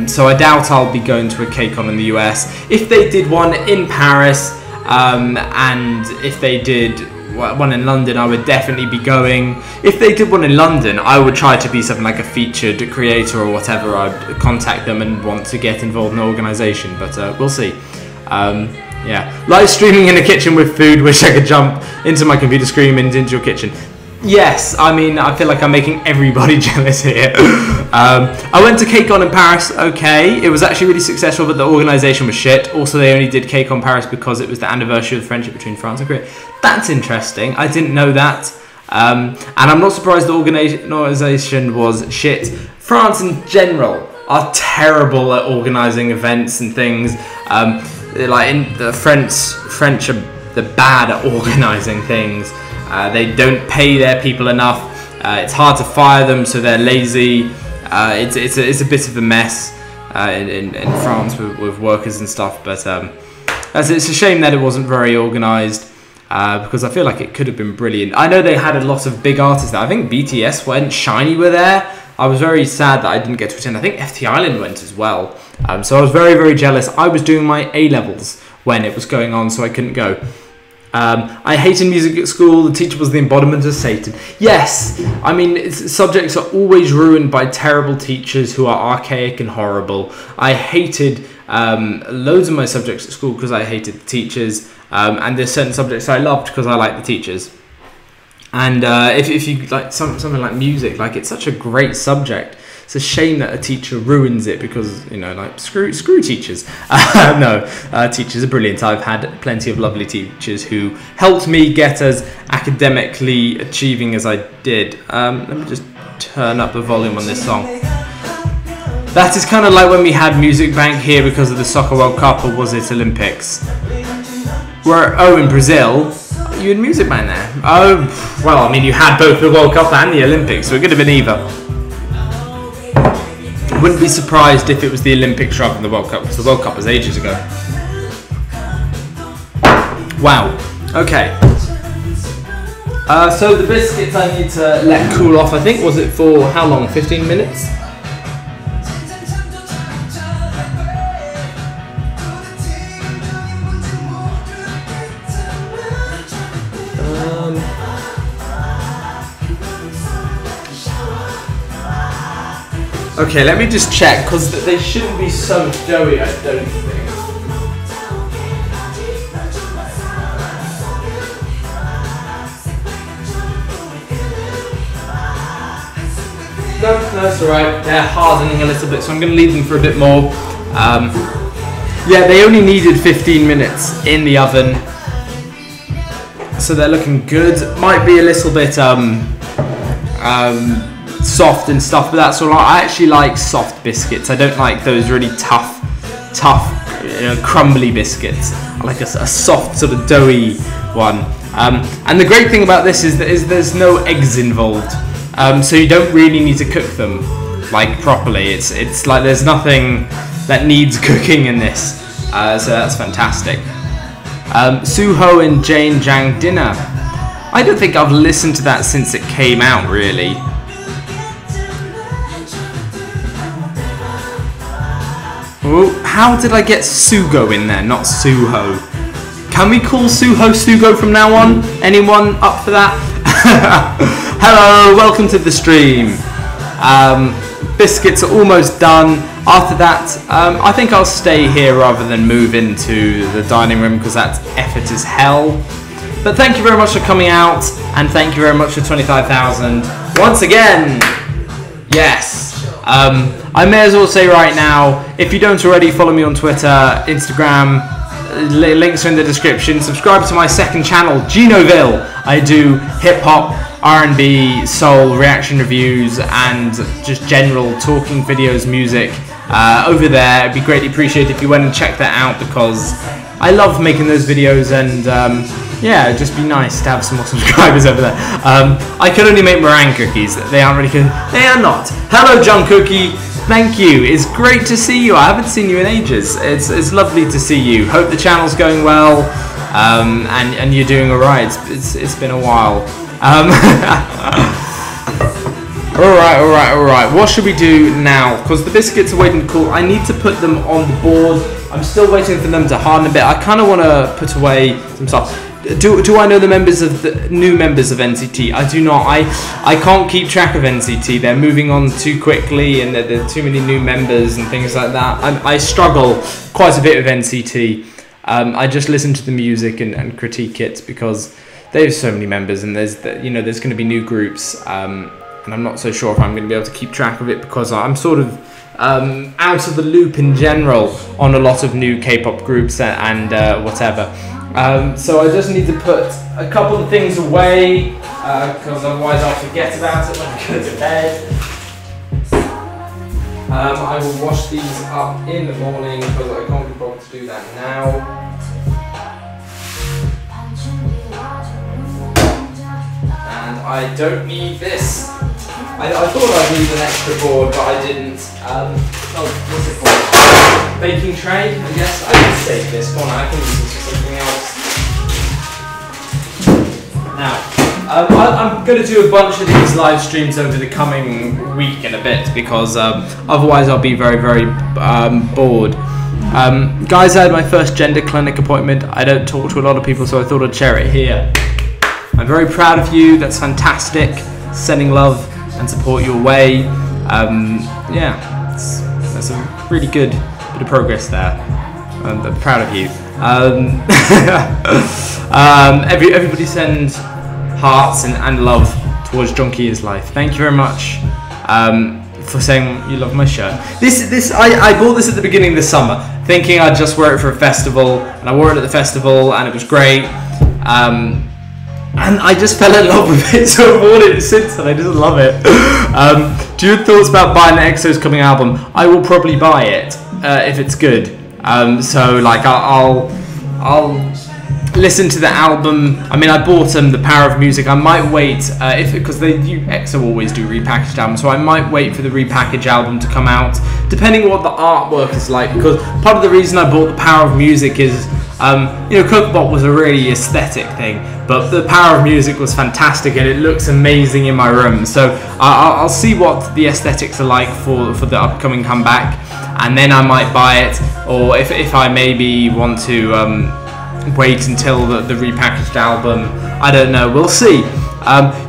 So I doubt I'll be going to a KCON in the US. If they did one in Paris, and if they did one in London, I would definitely be going. If they did one in London, I would try to be something like a featured creator or whatever. I'd contact them and want to get involved in the organisation, but we'll see. Yeah, live streaming in the kitchen with food. Wish I could jump into my computer screen and into your kitchen. Yes, I mean, I feel like I'm making everybody jealous here. I went to KCON in Paris, okay. It was actually really successful, but the organisation was shit. Also, they only did KCON Paris because it was the anniversary of the friendship between France and Korea. That's interesting. I didn't know that. And I'm not surprised the organisation was shit. France in general are terrible at organising events and things. Like in the French are bad at organising things. They don't pay their people enough. It's hard to fire them, so they're lazy. It's a bit of a mess in France with workers and stuff. But it's a shame that it wasn't very organised, because I feel like it could have been brilliant. I know they had a lot of big artists there. I think BTS went, Shiny were there. I was very sad that I didn't get to attend. I think FT Island went as well. So I was very, very jealous. I was doing my A-levels when it was going on, so I couldn't go. I hated music at school. The teacher was the embodiment of Satan. Yes, I mean, subjects are always ruined by terrible teachers who are archaic and horrible. I hated loads of my subjects at school because I hated the teachers, and there's certain subjects I loved because I liked the teachers. And if you like something like music, like it's such a great subject. It's a shame that a teacher ruins it because, you know, like screw teachers. No, teachers are brilliant. I've had plenty of lovely teachers who helped me get as academically achieving as I did. Let me just turn up the volume on this song. That is kind of like when we had Music Bank here because of the Soccer World Cup, or was it Olympics? In Brazil, you had Music Bank there. Oh, well, I mean, you had both the World Cup and the Olympics, so it could have been either. Wouldn't be surprised if it was the Olympics rather than the World Cup, because the World Cup was ages ago. Wow. Okay. So the biscuits I need to let cool off. I think, was it for how long? 15 minutes? Okay, let me just check, because they shouldn't be so doughy, I don't think. No, that's alright. They're hardening a little bit, so I'm going to leave them for a bit more. Yeah, they only needed 15 minutes in the oven, so they're looking good. Might be a little bit soft and stuff, but that's all right. I actually like soft biscuits. I don't like those really tough, crumbly biscuits. I like a soft, sort of doughy one. And the great thing about this is there's no eggs involved, so you don't really need to cook them like properly. It's like there's nothing that needs cooking in this, so that's fantastic. Suho and Jane Jang Dinner. I don't think I've listened to that since it came out, really. Oh, how did I get Sugo in there, not Suho? Can we call Suho Sugo from now on? Anyone up for that? Hello, welcome to the stream. Biscuits are almost done. After that, I think I'll stay here rather than move into the dining room because that's effort as hell. But thank you very much for coming out, and thank you very much for 25,000 once again. Yes. I may as well say right now, if you don't already, follow me on Twitter, Instagram, links are in the description. Subscribe to my second channel, Ginnoville. I do hip-hop, R&B, soul, reaction reviews, and just general talking videos, music over there. It'd be greatly appreciated if you went and checked that out, because I love making those videos, and yeah, it'd just be nice to have some more subscribers over there. I can only make meringue cookies. They aren't really good. They are not. Hello, John Cookie. Thank you. It's great to see you. I haven't seen you in ages. It's lovely to see you. Hope the channel's going well, and you're doing alright. It's been a while. Alright. What should we do now? Because the biscuits are waiting to cool. I need to put them on the board. I'm still waiting for them to harden a bit. I kind of want to put away some stuff. Do I know the new members of NCT? I do not. I can't keep track of NCT. They're moving on too quickly, and there are too many new members and things like that. I struggle quite a bit with NCT. I just listen to the music and critique it because there's so many members, and there's going to be new groups. And I'm not so sure if I'm going to be able to keep track of it because I'm sort of out of the loop in general on a lot of new K-pop groups and whatever. So I just need to put a couple of things away because otherwise I'll forget about it when I go to bed. I will wash these up in the morning because I can't be bothered to do that now. And I don't need this. I thought I'd need an extra board, but I didn't. What's it called? Baking tray, I guess. I can save this one. I can use this for something else. Now, I'm going to do a bunch of these live streams over the coming week and a bit because otherwise I'll be very, very bored. Guys, I had my first gender clinic appointment. I don't talk to a lot of people, so I thought I'd share it here. I'm very proud of you. That's fantastic. Sending love and support your way. Yeah, that's a really good bit of progress there. I'm proud of you. Everybody send hearts and love towards Jonki's life. Thank you very much for saying you love my shirt. I bought this at the beginning of the summer, thinking I'd just wear it for a festival, and I wore it at the festival, and it was great. And I just fell in love with it, so I've worn it since, and I just love it. Do you have thoughts about buying EXO's coming album? I will probably buy it if it's good. So like I'll listen to the album. I mean, I bought The Power of Music. I might wait because EXO always do repackaged albums, so I might wait for the repackaged album to come out, depending on what the artwork is like. Because part of the reason I bought The Power of Music is, Kpop was a really aesthetic thing, but The Power of Music was fantastic and it looks amazing in my room. So I'll see what the aesthetics are like for the upcoming comeback, and then I might buy it, or if I maybe want to wait until the repackaged album. I don't know, we'll see.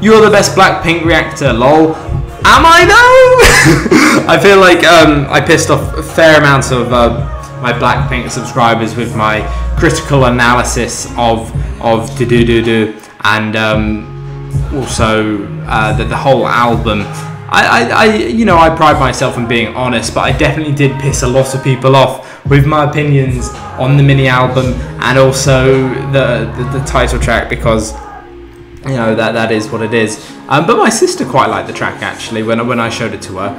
You're the best Blackpink reactor, lol. Am I though? I feel like I pissed off a fair amount of my Blackpink subscribers with my critical analysis of Do and also the whole album. I pride myself in being honest, but I definitely did piss a lot of people off with my opinions on the mini album and also the title track, because that is what it is. But my sister quite liked the track actually when I showed it to her.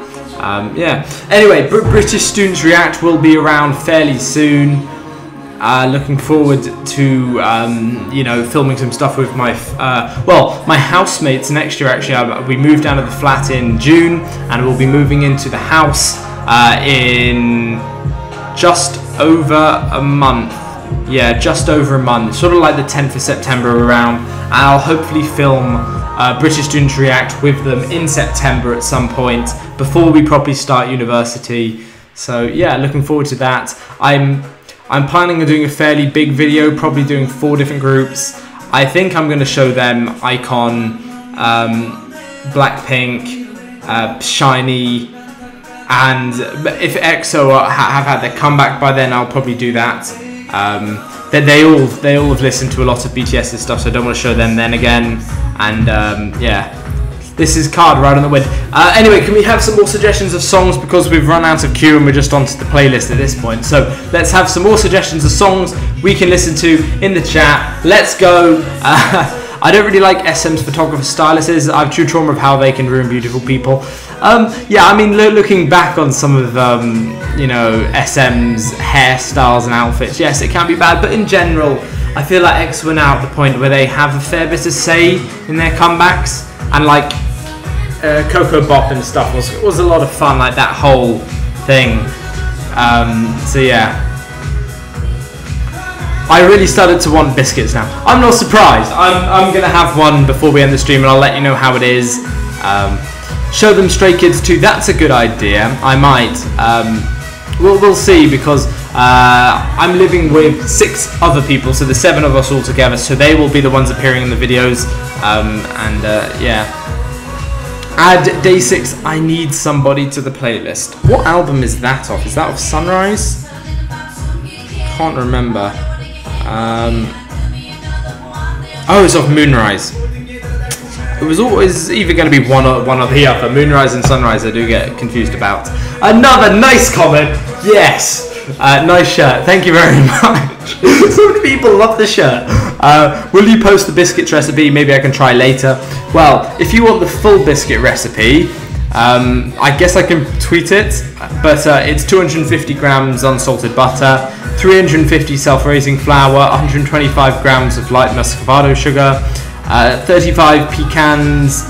Yeah. Anyway, British Students React will be around fairly soon. Looking forward to filming some stuff with my my housemates next year. Actually, we moved down to the flat in June, and we'll be moving into the house in just over a month. Yeah, just over a month, sort of like the 10th of September around, and I'll hopefully film British Students React with them in September at some point before we properly start university. So yeah, looking forward to that. I'm planning on doing a fairly big video, probably doing 4 different groups. I think I'm going to show them iKON, Blackpink, SHINee, and if EXO have had their comeback by then, I'll probably do that. They all have listened to a lot of BTS's stuff, so I don't want to show them then again. And yeah. This is card right on the wind. Anyway, can we have some more suggestions of songs, because we've run out of queue and we're just onto the playlist at this point. So let's have some more suggestions of songs we can listen to in the chat. Let's go. I don't really like SM's photographer stylists. I have true trauma of how they can ruin beautiful people. Yeah, I mean, looking back on some of you know, SM's hairstyles and outfits, yes, it can be bad, but in general, I feel like EXO are now at the point where they have a fair bit to say in their comebacks, and like Coco Bop and stuff was a lot of fun, like that whole thing. So yeah, I really started to want biscuits now. I'm not surprised. I'm gonna have one before we end the stream, and I'll let you know how it is. Show them Stray Kids too. That's a good idea. I might. We'll see, because I'm living with 6 other people, so there's 7 of us all together. So they will be the ones appearing in the videos. Yeah. Add Day 6. I need somebody to the playlist. What album is that off? Is that off Sunrise? Can't remember. Oh, it's off Moonrise. It was always either going to be one or the other. Moonrise and Sunrise I do get confused about. Another nice comment. Yes. Nice shirt. Thank you very much. So many people love the shirt. Will you post the biscuits recipe? Maybe I can try later. Well, if you want the full biscuit recipe, I guess I can tweet it. But it's 250 grams unsalted butter, 350 self-raising flour, 125 grams of light muscovado sugar, 35 pecans,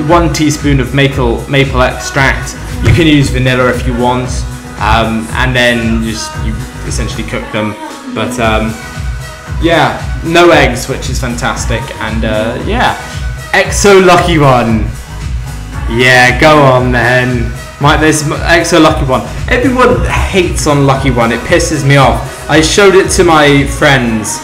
1 teaspoon of maple extract. You can use vanilla if you want, and then you essentially cook them. But yeah, no eggs, which is fantastic. And yeah, EXO Lucky One. Yeah, go on then. This EXO Lucky One. Everyone hates on Lucky One. It pisses me off. I showed it to my friends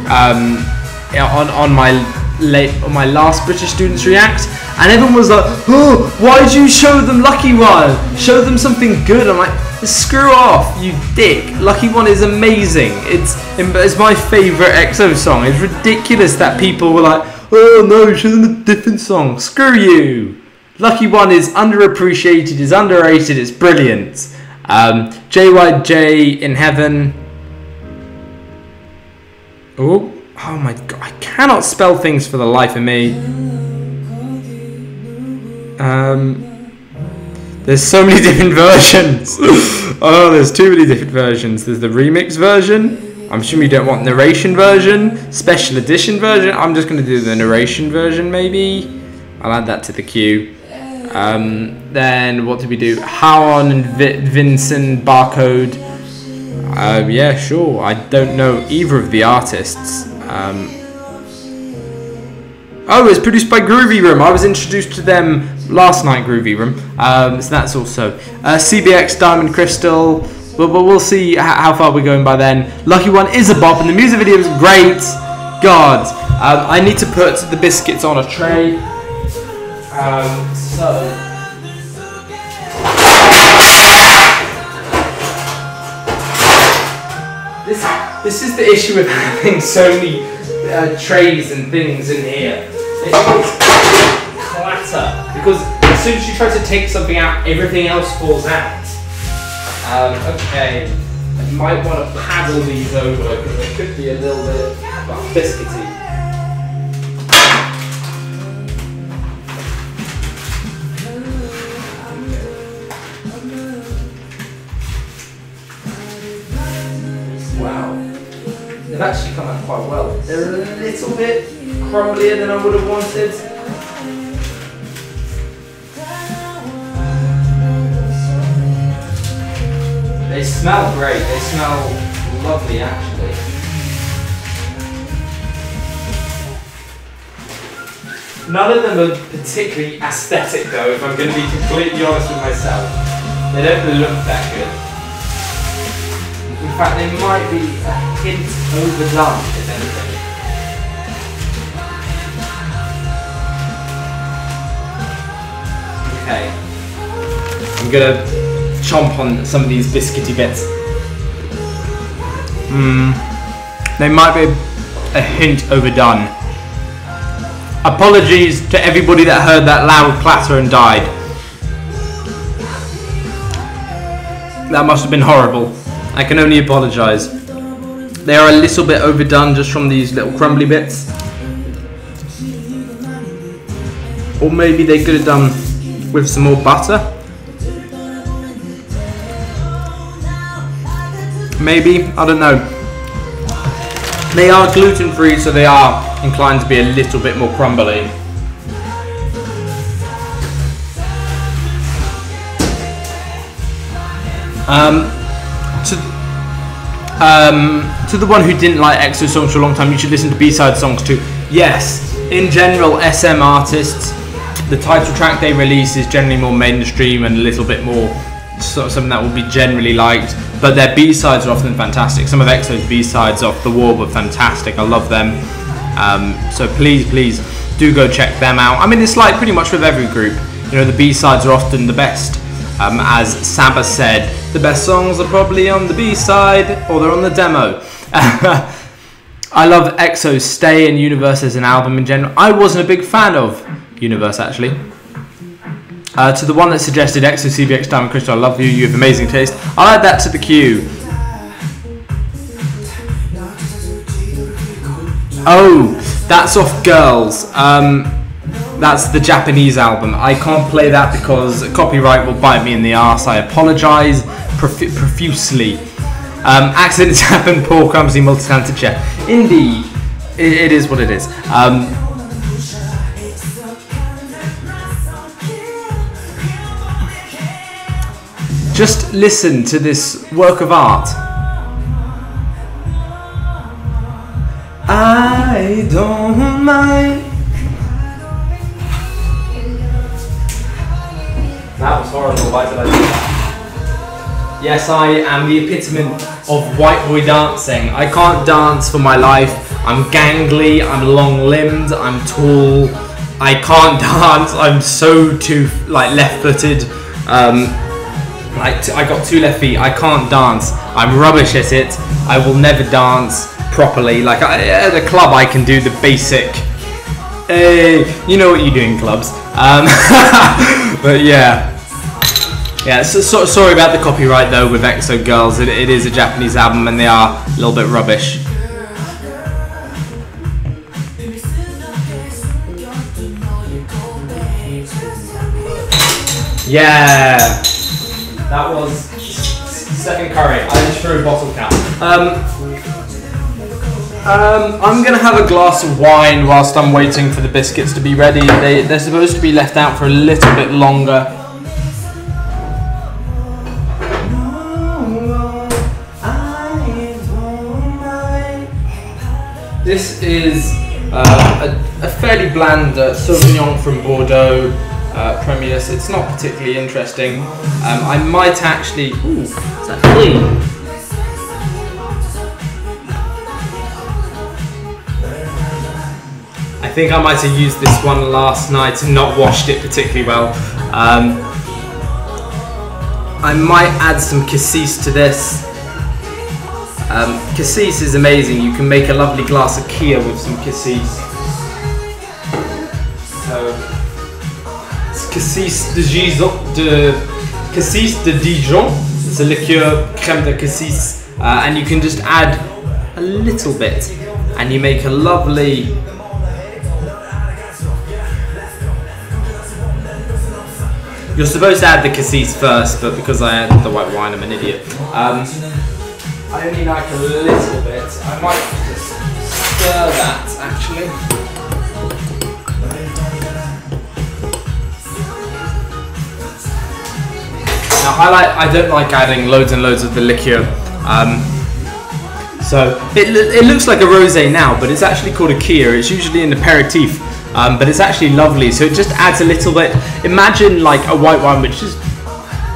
on my last British Students React, and everyone was like, "Oh, why did you show them Lucky One? Show them something good." I'm like, screw off, you dick. Lucky One is amazing. It's my favourite EXO song. It's ridiculous that people were like, "Oh no, show them a different song." Screw you. Lucky One is underappreciated, is underrated, it's brilliant. JYJ in Heaven. Oh my god, I cannot spell things for the life of me. There's so many different versions. Oh, there's too many different versions. There's the remix version. I'm assuming you don't want narration version. Special edition version. I'm just going to do the narration version maybe. I'll add that to the queue. Then what did we do? Howon and Vincent Barcode. Yeah, sure. I don't know either of the artists. Oh, it's produced by Groovy Room. I was introduced to them last night, Groovy Room. So that's also CBX Diamond Crystal. We'll see how far we're going by then. Lucky One is a bop, and the music video is great. God, I need to put the biscuits on a tray. This is the issue with having so many trays and things in here. It always clatter, because as soon as you try to take something out, everything else falls out. Okay, I might want to paddle these over because they could be a little bit biscuity. Wow, they've actually come out quite well. They're a little bit crumblier than I would have wanted. They smell great, they smell lovely actually. None of them are particularly aesthetic though, if I'm going to be completely honest with myself. They don't look that good. In fact, they might be a hint overdone, if anything. Okay. I'm gonna chomp on some of these biscuity bits. They might be a hint overdone. Apologies to everybody that heard that loud clatter and died. That must have been horrible. I can only apologise. They are a little bit overdone just from these little crumbly bits. Or maybe they could have done with some more butter. Maybe, I don't know. They are gluten-free, so they are inclined to be a little bit more crumbly. To the one who didn't like EXO songs for a long time, you should listen to B-side songs too. Yes, in general, SM artists, the title track they release is generally more mainstream and a little bit more sort of something that will be generally liked, but their B-sides are often fantastic. Some of EXO's B-sides off The Wall were fantastic. I love them. So please do go check them out. I mean, it's like pretty much with every group. You know, the B-sides are often the best. As Saba said, the best songs are probably on the B-side or they're on the demo. I love EXO's Stay and Universe as an album in general. I wasn't a big fan of Universe, actually. To the one that suggested EXO, CBX, Diamond Crystal, I love you, you have amazing taste. I'll add that to the queue. Oh, that's off Girls. That's the Japanese album. I can't play that because copyright will bite me in the arse. I apologise profusely. Accidents happen, poor, clumsy, multi-talented chef. Indeed, it is what it is. Just listen to this work of art. I don't mind. That was horrible. Why did I do that? Yes, I am the epitome of white boy dancing. I can't dance for my life. I'm gangly, I'm long-limbed, I'm tall. I can't dance. I'm so left-footed. I got 2 left feet. I can't dance. I'm rubbish at it. I will never dance properly. Like at a club, I can do the basic. You know what you do in clubs. But yeah. So sorry about the copyright though with EXO Girls. It is a Japanese album and they are a little bit rubbish. Yeah. That was second curry. I just threw a bottle cap. I'm gonna have a glass of wine whilst I'm waiting for the biscuits to be ready. They're supposed to be left out for a little bit longer. This is a fairly bland Sauvignon from Bordeaux. Premius. It's not particularly interesting. I might actually. Ooh, is that clean? I think I might have used this one last night and not washed it particularly well. I might add some cassis to this. Cassis is amazing. You can make a lovely glass of Kia with some cassis. So. Cassis de Dijon. It's a liqueur crème de cassis, and you can just add a little bit, and you make a lovely. You're supposed to add the cassis first, but because I added the white wine, I'm an idiot. I only like a little bit. I might just stir that actually. I don't like adding loads and loads of the liqueur. So it looks like a rosé now, but it's actually called a Kia. It's usually an aperitif, but it's actually lovely. So it just adds a little bit. Imagine like a white wine, which is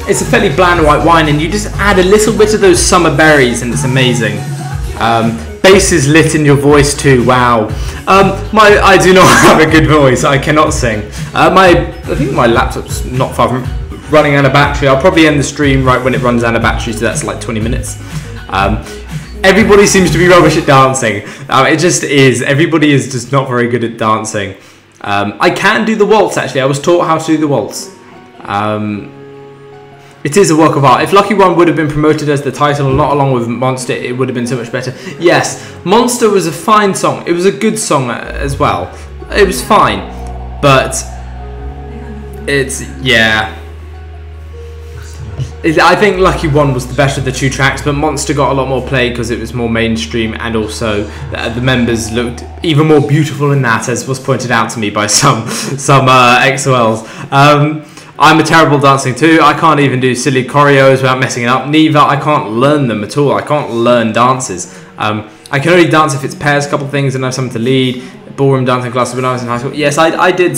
it's a fairly bland white wine, and you just add a little bit of those summer berries, and it's amazing. Bass is lit in your voice too. Wow. I do not have a good voice. I cannot sing. I think my laptop's not far from running out of battery. I'll probably end the stream right when it runs out of battery, so that's like 20 minutes. Everybody seems to be rubbish at dancing. It just is. Everybody is just not very good at dancing. I can do the waltz actually. I was taught how to do the waltz. It is a work of art. If Lucky One would have been promoted as the title, not along with Monster, it would have been so much better. Yes, Monster was a fine song. It was a good song as well. It was fine, but yeah. I think Lucky One was the better of the two tracks, but Monster got a lot more play because it was more mainstream, and also the members looked even more beautiful in that, as was pointed out to me by some XOLs. I'm a terrible dancing too. I can't even do silly choreos without messing it up. Neither, I can't learn them at all. I can't learn dances. I can only dance if it's pairs, a couple of things, and I have something to lead. Ballroom dancing classes when I was in high school. Yes, I did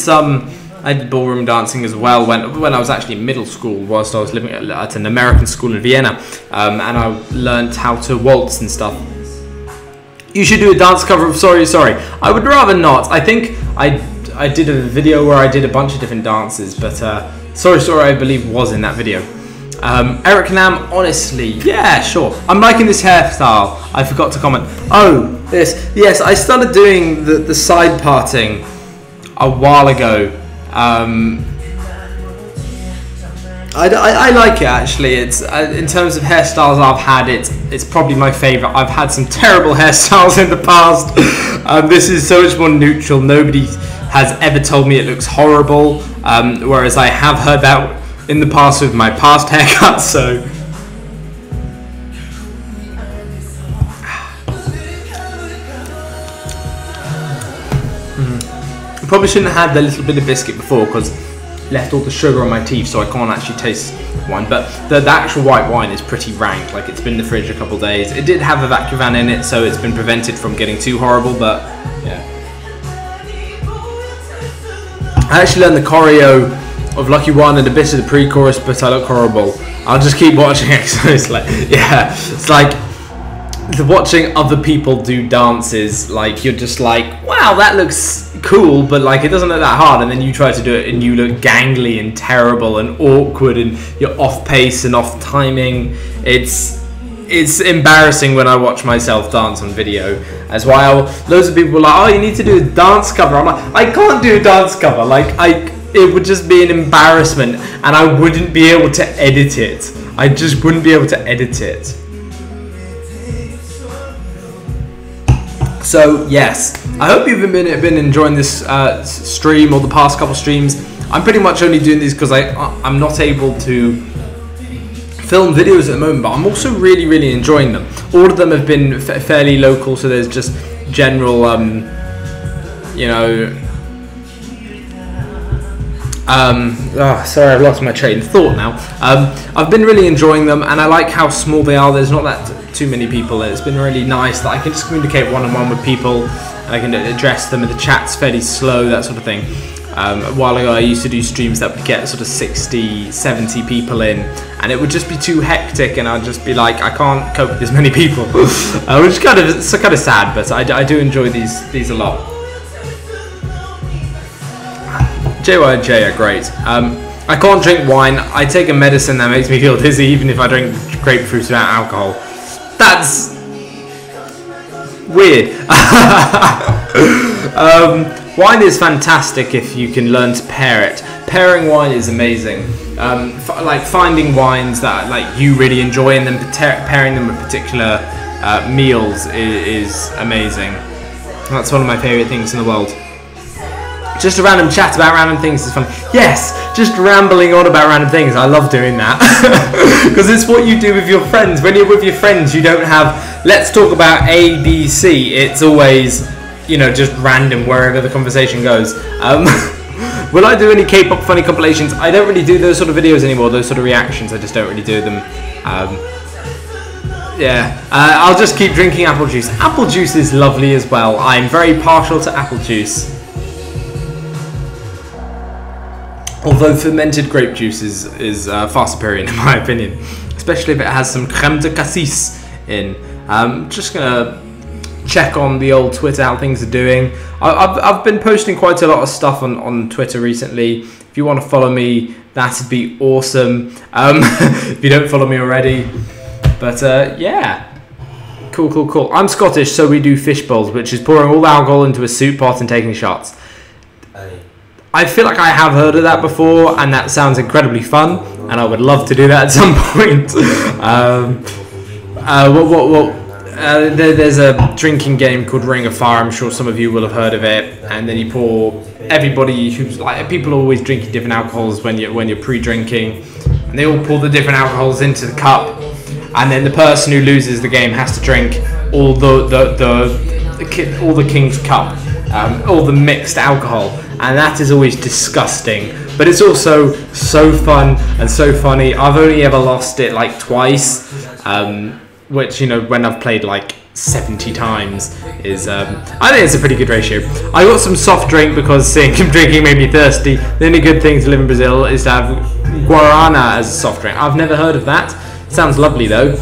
ballroom dancing as well when I was actually in middle school, whilst I was living at an American school in Vienna, and I learned how to waltz and stuff. You should do a dance cover of Sorry Sorry. I would rather not. I think I did a video where I did a bunch of different dances, but Sorry Sorry I believe was in that video. Eric Lam, honestly, yeah, sure. I'm liking this hairstyle. I forgot to comment. Oh, this. Yes, I started doing the side parting a while ago. I like it actually. It's in terms of hairstyles I've had, it's probably my favourite. I've had some terrible hairstyles in the past. This is so much more neutral. Nobody has ever told me it looks horrible, whereas I have heard that in the past with my past haircuts. So I probably shouldn't have had the little bit of biscuit before, because left all the sugar on my teeth, so I can't actually taste wine. But the actual white wine is pretty rank. Like, it's been in the fridge a couple of days. It did have a Vacuvan in it, so it's been prevented from getting too horrible. But yeah, I actually learned the choreo of Lucky One and a bit of the pre-chorus, but I look horrible. I'll just keep watching it. So it's like, yeah, it's like watching other people do dances. Like, you're just like, wow, that looks cool, but like it doesn't look that hard, and then you try to do it and you look gangly and terrible and awkward, and you're off pace and off timing. It's embarrassing when I watch myself dance on video. That's why loads of people were like, oh, you need to do a dance cover. I'm like, I can't do a dance cover. Like, it would just be an embarrassment, and I wouldn't be able to edit it. I just wouldn't be able to edit it. So yes, I hope you've been enjoying this stream, or the past couple streams. I'm pretty much only doing these because I'm not able to film videos at the moment, but I'm also really enjoying them. All of them have been fairly local, so there's just general, you know. Sorry, I've lost my train of thought now. I've been really enjoying them, and I like how small they are. There's not that too many people. It's been really nice that I can just communicate one-on-one with people. I can address them, and the chat's fairly slow, that sort of thing. A while ago I used to do streams that would get sort of 60, 70 people in, and it would just be too hectic, and I'd just be like, I can't cope with this many people. Which is kind of sad, but I do enjoy these a lot. JYJ are great. I can't drink wine. I take a medicine that makes me feel dizzy even if I drink grapefruit without alcohol. That's weird. Wine is fantastic if you can learn to pair it. Pairing wine is amazing. Like finding wines that like you really enjoy and then pairing them with particular meals is amazing. That's one of my favourite things in the world. Just a random chat about random things is fun. Yes, just rambling on about random things. I love doing that. Because it's what you do with your friends. When you're with your friends, you don't have, let's talk about A, B, C. It's always, you know, just random wherever the conversation goes. Will I do any K-pop funny compilations? I don't really do those sort of videos anymore, those sort of reactions. I just don't really do them. Yeah, I'll just keep drinking apple juice. Apple juice is lovely as well. I'm very partial to apple juice. Although fermented grape juice is far superior in my opinion, especially if it has some crème de cassis in. I'm just gonna check on the old Twitter how things are doing. I've been posting quite a lot of stuff on Twitter recently. If you want to follow me, that'd be awesome. If you don't follow me already, but yeah, cool. I'm Scottish, so we do fish bowls, which is pouring all the alcohol into a soup pot and taking shots. I feel like I have heard of that before, and that sounds incredibly fun, and I would love to do that at some point. there's a drinking game called Ring of Fire. I'm sure some of you will have heard of it. And then you pour everybody who's like, people are always drinking different alcohols when you're pre-drinking, and they all pour the different alcohols into the cup, and then the person who loses the game has to drink all the king's cup, all the mixed alcohol, and that is always disgusting. But it's also so fun and so funny. I've only ever lost it like twice. Which, you know, when I've played like 70 times is, I think it's a pretty good ratio. I got some soft drink because seeing him drinking made me thirsty. The only good thing to live in Brazil is to have guarana as a soft drink. I've never heard of that. It sounds lovely though.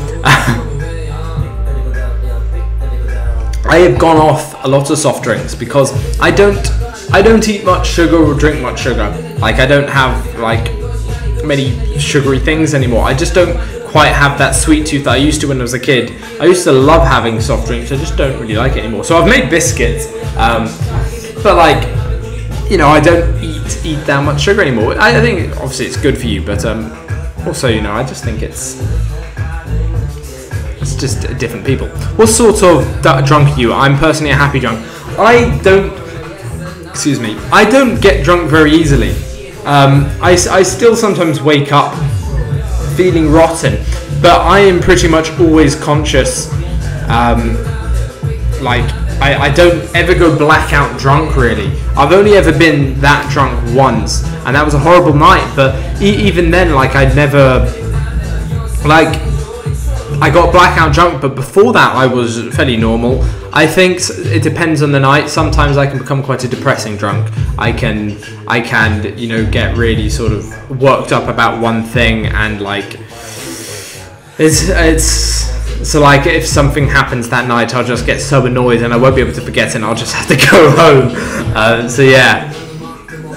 I have gone off a lot of soft drinks because I don't eat much sugar or drink much sugar. Like, I don't have like many sugary things anymore. I just don't quite have that sweet tooth that I used to when I was a kid. I used to love having soft drinks. I just don't really like it anymore. So I've made biscuits, but like, you know, I don't eat that much sugar anymore. I think obviously it's good for you, but also, you know, I just think it's just different people. What sort of drunk are you? I'm personally a happy drunk. I don't get drunk very easily. I still sometimes wake up feeling rotten, but I am pretty much always conscious. Like, I don't ever go blackout drunk, really. I've only ever been that drunk once, and that was a horrible night, but even then, like, I'd never, like, I got blackout drunk, but before that I was fairly normal. I think it depends on the night. Sometimes I can become quite a depressing drunk. I can, you know, get really sort of worked up about one thing, and like, it's so like if something happens that night, I'll just get so annoyed and I won't be able to forget it, and I'll just have to go home. So yeah,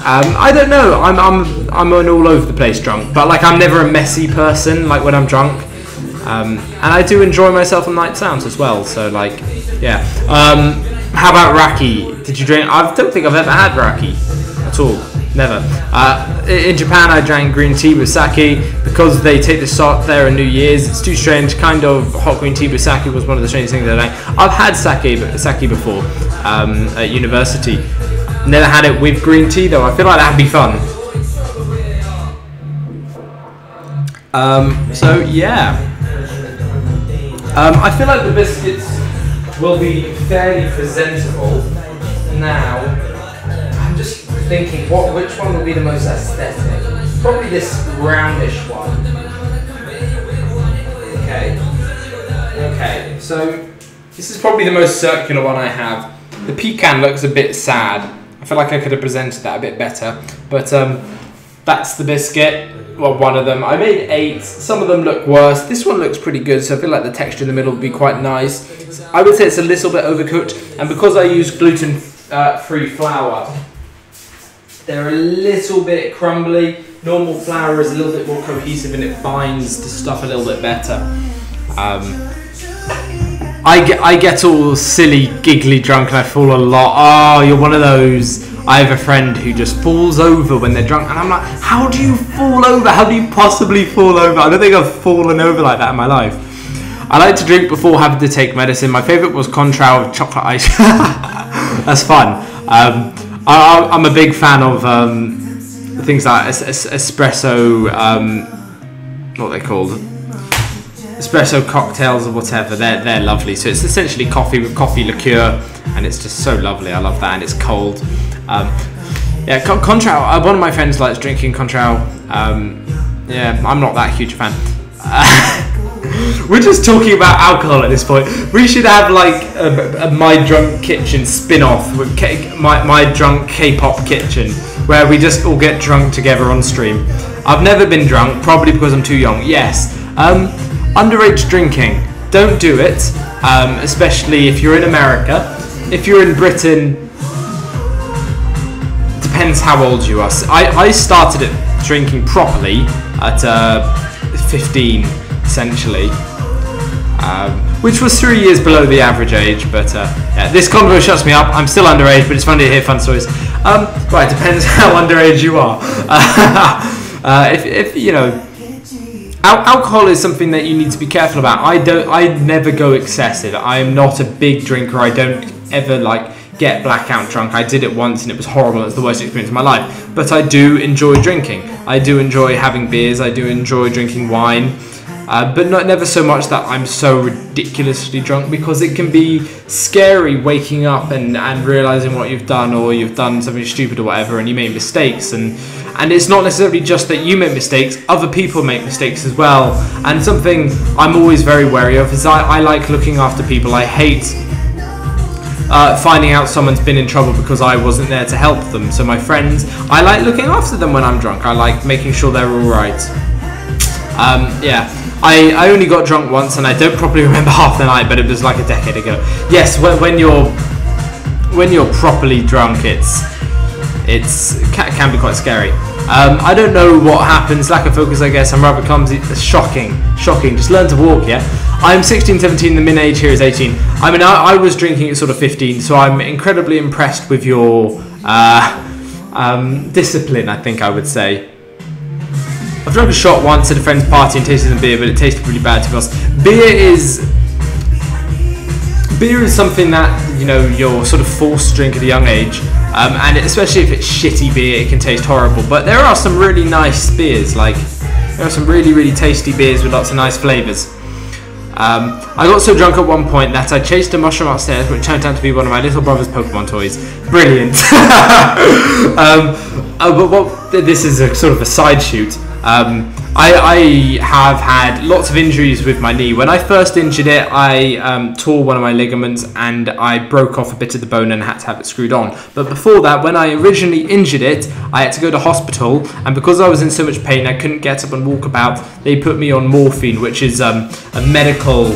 I don't know. I'm an all over the place drunk, but like, I'm never a messy person like when I'm drunk. And I do enjoy myself on night sounds as well, so like, yeah. How about raki? Did you drink? I don't think I've ever had raki at all. Never. In Japan, I drank green tea with sake because they take the shot there on New Year's. It's too strange. Kind of hot green tea with sake was one of the strangest things that I've had sake before at university. Never had it with green tea though. I feel like that'd be fun. So yeah. I feel like the biscuits will be fairly presentable. Now, I'm just thinking, which one will be the most aesthetic? Probably this roundish one. Okay, so this is probably the most circular one I have. The pecan looks a bit sad. I feel like I could have presented that a bit better, but that's the biscuit. Well, one of them. I made 8. Some of them look worse. This one looks pretty good, so I feel like the texture in the middle would be quite nice. I would say it's a little bit overcooked, and because I use gluten-free flour, they're a little bit crumbly. Normal flour is a little bit more cohesive and it binds the stuff a little bit better. I get all silly, giggly drunk and I fall a lot. Oh, you're one of those. I have a friend who just falls over when they're drunk, and I'm like, how do you fall over? How do you possibly fall over? I don't think I've fallen over like that in my life. I like to drink before having to take medicine. My favourite was Contrail with chocolate ice. That's fun. I'm a big fan of things like espresso, what are they called? Espresso cocktails or whatever. They're lovely. So it's essentially coffee with coffee liqueur, and it's just so lovely. I love that, and it's cold. Yeah, Contrail. One of my friends likes drinking Contrail. Yeah, I'm not that huge a fan. We're just talking about alcohol at this point. We should have like a My Drunk Kitchen spin-off with My Drunk K-pop Kitchen, where we just all get drunk together on stream. I've never been drunk, probably because I'm too young. Yes. Underage drinking. Don't do it, especially if you're in America. If you're in Britain, depends how old you are. I started drinking properly at 15, essentially, which was 3 years below the average age. But yeah, this convo shuts me up. I'm still underage, but it's funny to hear fun stories. Right, depends how underage you are. If you know, Alcohol is something that you need to be careful about. I never go excessive. I am not a big drinker. I don't ever like get blackout drunk. I did it once and it was horrible. It's the worst experience of my life. But I do enjoy drinking. I do enjoy having beers. I do enjoy drinking wine. But never so much that I'm so ridiculously drunk, because it can be scary waking up and realising what you've done, or you've done something stupid or whatever, and you make mistakes. And it's not necessarily just that you make mistakes, other people make mistakes as well. And something I'm always very wary of is I like looking after people. I hate finding out someone's been in trouble because I wasn't there to help them. So my friends, I like looking after them when I'm drunk. I like making sure they're alright. Yeah. I only got drunk once, and I don't properly remember half the night, but it was like a decade ago. Yes, when you're properly drunk, it can be quite scary. I don't know what happens, lack of focus, I guess. I'm rather clumsy. Shocking. Just learn to walk, yeah? I'm 16, 17, the min age here is 18. I mean, I was drinking at sort of 15, so I'm incredibly impressed with your discipline, I think I would say. I've drunk a shot once at a friend's party and tasted some beer, but it tasted really bad, to be honest. Beer is something that, you know, you're sort of forced to drink at a young age, and especially if it's shitty beer, it can taste horrible. But there are some really nice beers, like there are some really, really tasty beers with lots of nice flavours. I got so drunk at one point that I chased a mushroom upstairs, which turned out to be one of my little brother's Pokemon toys. Brilliant. But this is a sort of a side shoot. I have had lots of injuries with my knee. When I first injured it, I tore one of my ligaments and I broke off a bit of the bone and had to have it screwed on. But before that, when I originally injured it, I had to go to hospital, and because I was in so much pain I couldn't get up and walk about, they put me on morphine, which is a medical,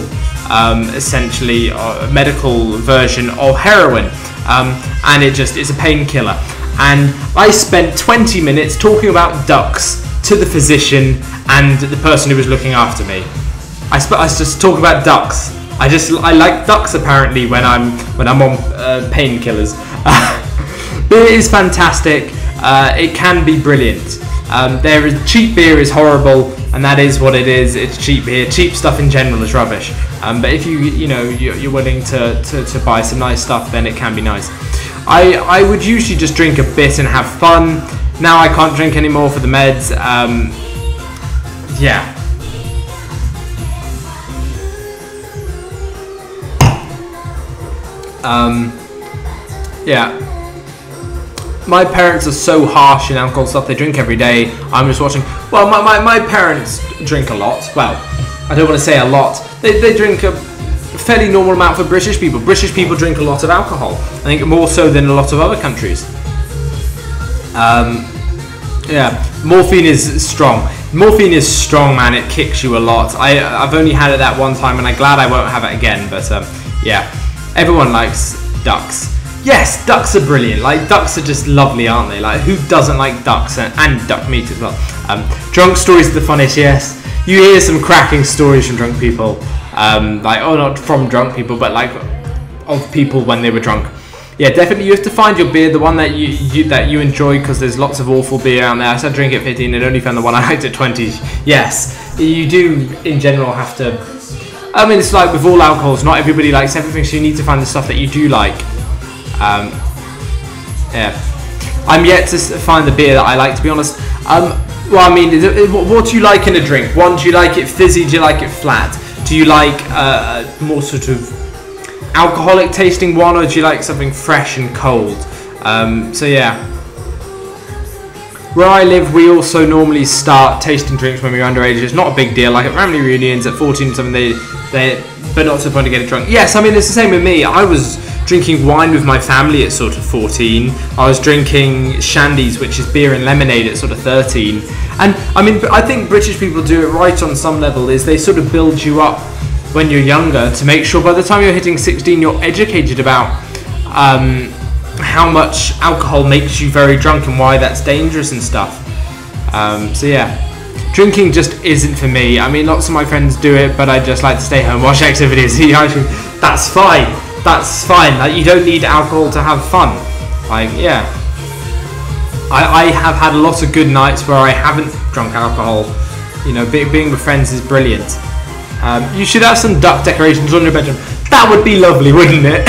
essentially a medical version of heroin, and it's a painkiller. And I spent 20 minutes talking about ducks to the physician and the person who was looking after me. I just talk about ducks. I like ducks apparently when I'm on painkillers. Beer is fantastic. It can be brilliant. Cheap beer is horrible, and that is what it is. It's cheap beer. Cheap stuff in general is rubbish. But if you're willing to buy some nice stuff, then it can be nice. I would usually just drink a bit and have fun. Now I can't drink anymore for the meds. Yeah. Yeah. My parents are so harsh in alcohol stuff. They drink every day. I'm just watching. Well, my parents drink a lot. Well, I don't want to say a lot. They drink a fairly normal amount for British people. British people drink a lot of alcohol. I think more so than a lot of other countries. Yeah, morphine is strong. Morphine is strong, man. It kicks you a lot. I've only had it that one time, and I'm glad I won't have it again. But yeah, everyone likes ducks. Yes, ducks are brilliant. Like, ducks are just lovely, aren't they? Like, who doesn't like ducks and duck meat as well? Drunk stories are the funniest. Yes, you hear some cracking stories from drunk people. Like, oh, not from drunk people, but like of people when they were drunk. Yeah, definitely you have to find your beer, the one that you enjoy, because there's lots of awful beer out there. I started drinking at 15 and only found the one I liked at 20. Yes, you do in general have to. I mean, it's like with all alcohols, not everybody likes everything, so you need to find the stuff that you do like. Yeah, I'm yet to find the beer that I like, to be honest. Well, I mean, what do you like in a drink? One, do you like it fizzy? Do you like it flat? Do you like more sort of alcoholic tasting one, or do you like something fresh and cold? So yeah, where I live, we also normally start tasting drinks when we're underage. It's not a big deal. Like at family reunions at 14 or something, but not to the point to get it drunk. Yes, I mean, it's the same with me. I was drinking wine with my family at sort of 14. I was drinking shandies, which is beer and lemonade, at sort of 13. And I mean, I think British people do it right on some level, is they sort of build you up when you're younger to make sure by the time you're hitting 16 you're educated about how much alcohol makes you very drunk and why that's dangerous and stuff. So yeah, drinking just isn't for me. I mean, lots of my friends do it, but I just like to stay home, watch activities. That's fine. That's fine. Like, you don't need alcohol to have fun. Like, yeah, I have had a lot of good nights where I haven't drunk alcohol. You know, being with friends is brilliant. You should have some duck decorations on your bedroom. That would be lovely, wouldn't it?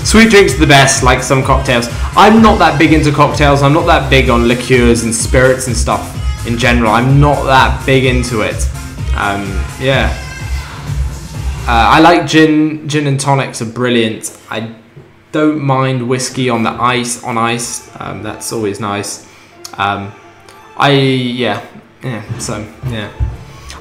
Sweet drinks are the best, like some cocktails. I'm not that big into cocktails. I'm not that big on liqueurs and spirits and stuff in general. I'm not that big into it. Yeah. I like gin. Gin and tonics are brilliant. I don't mind whiskey on ice. That's always nice.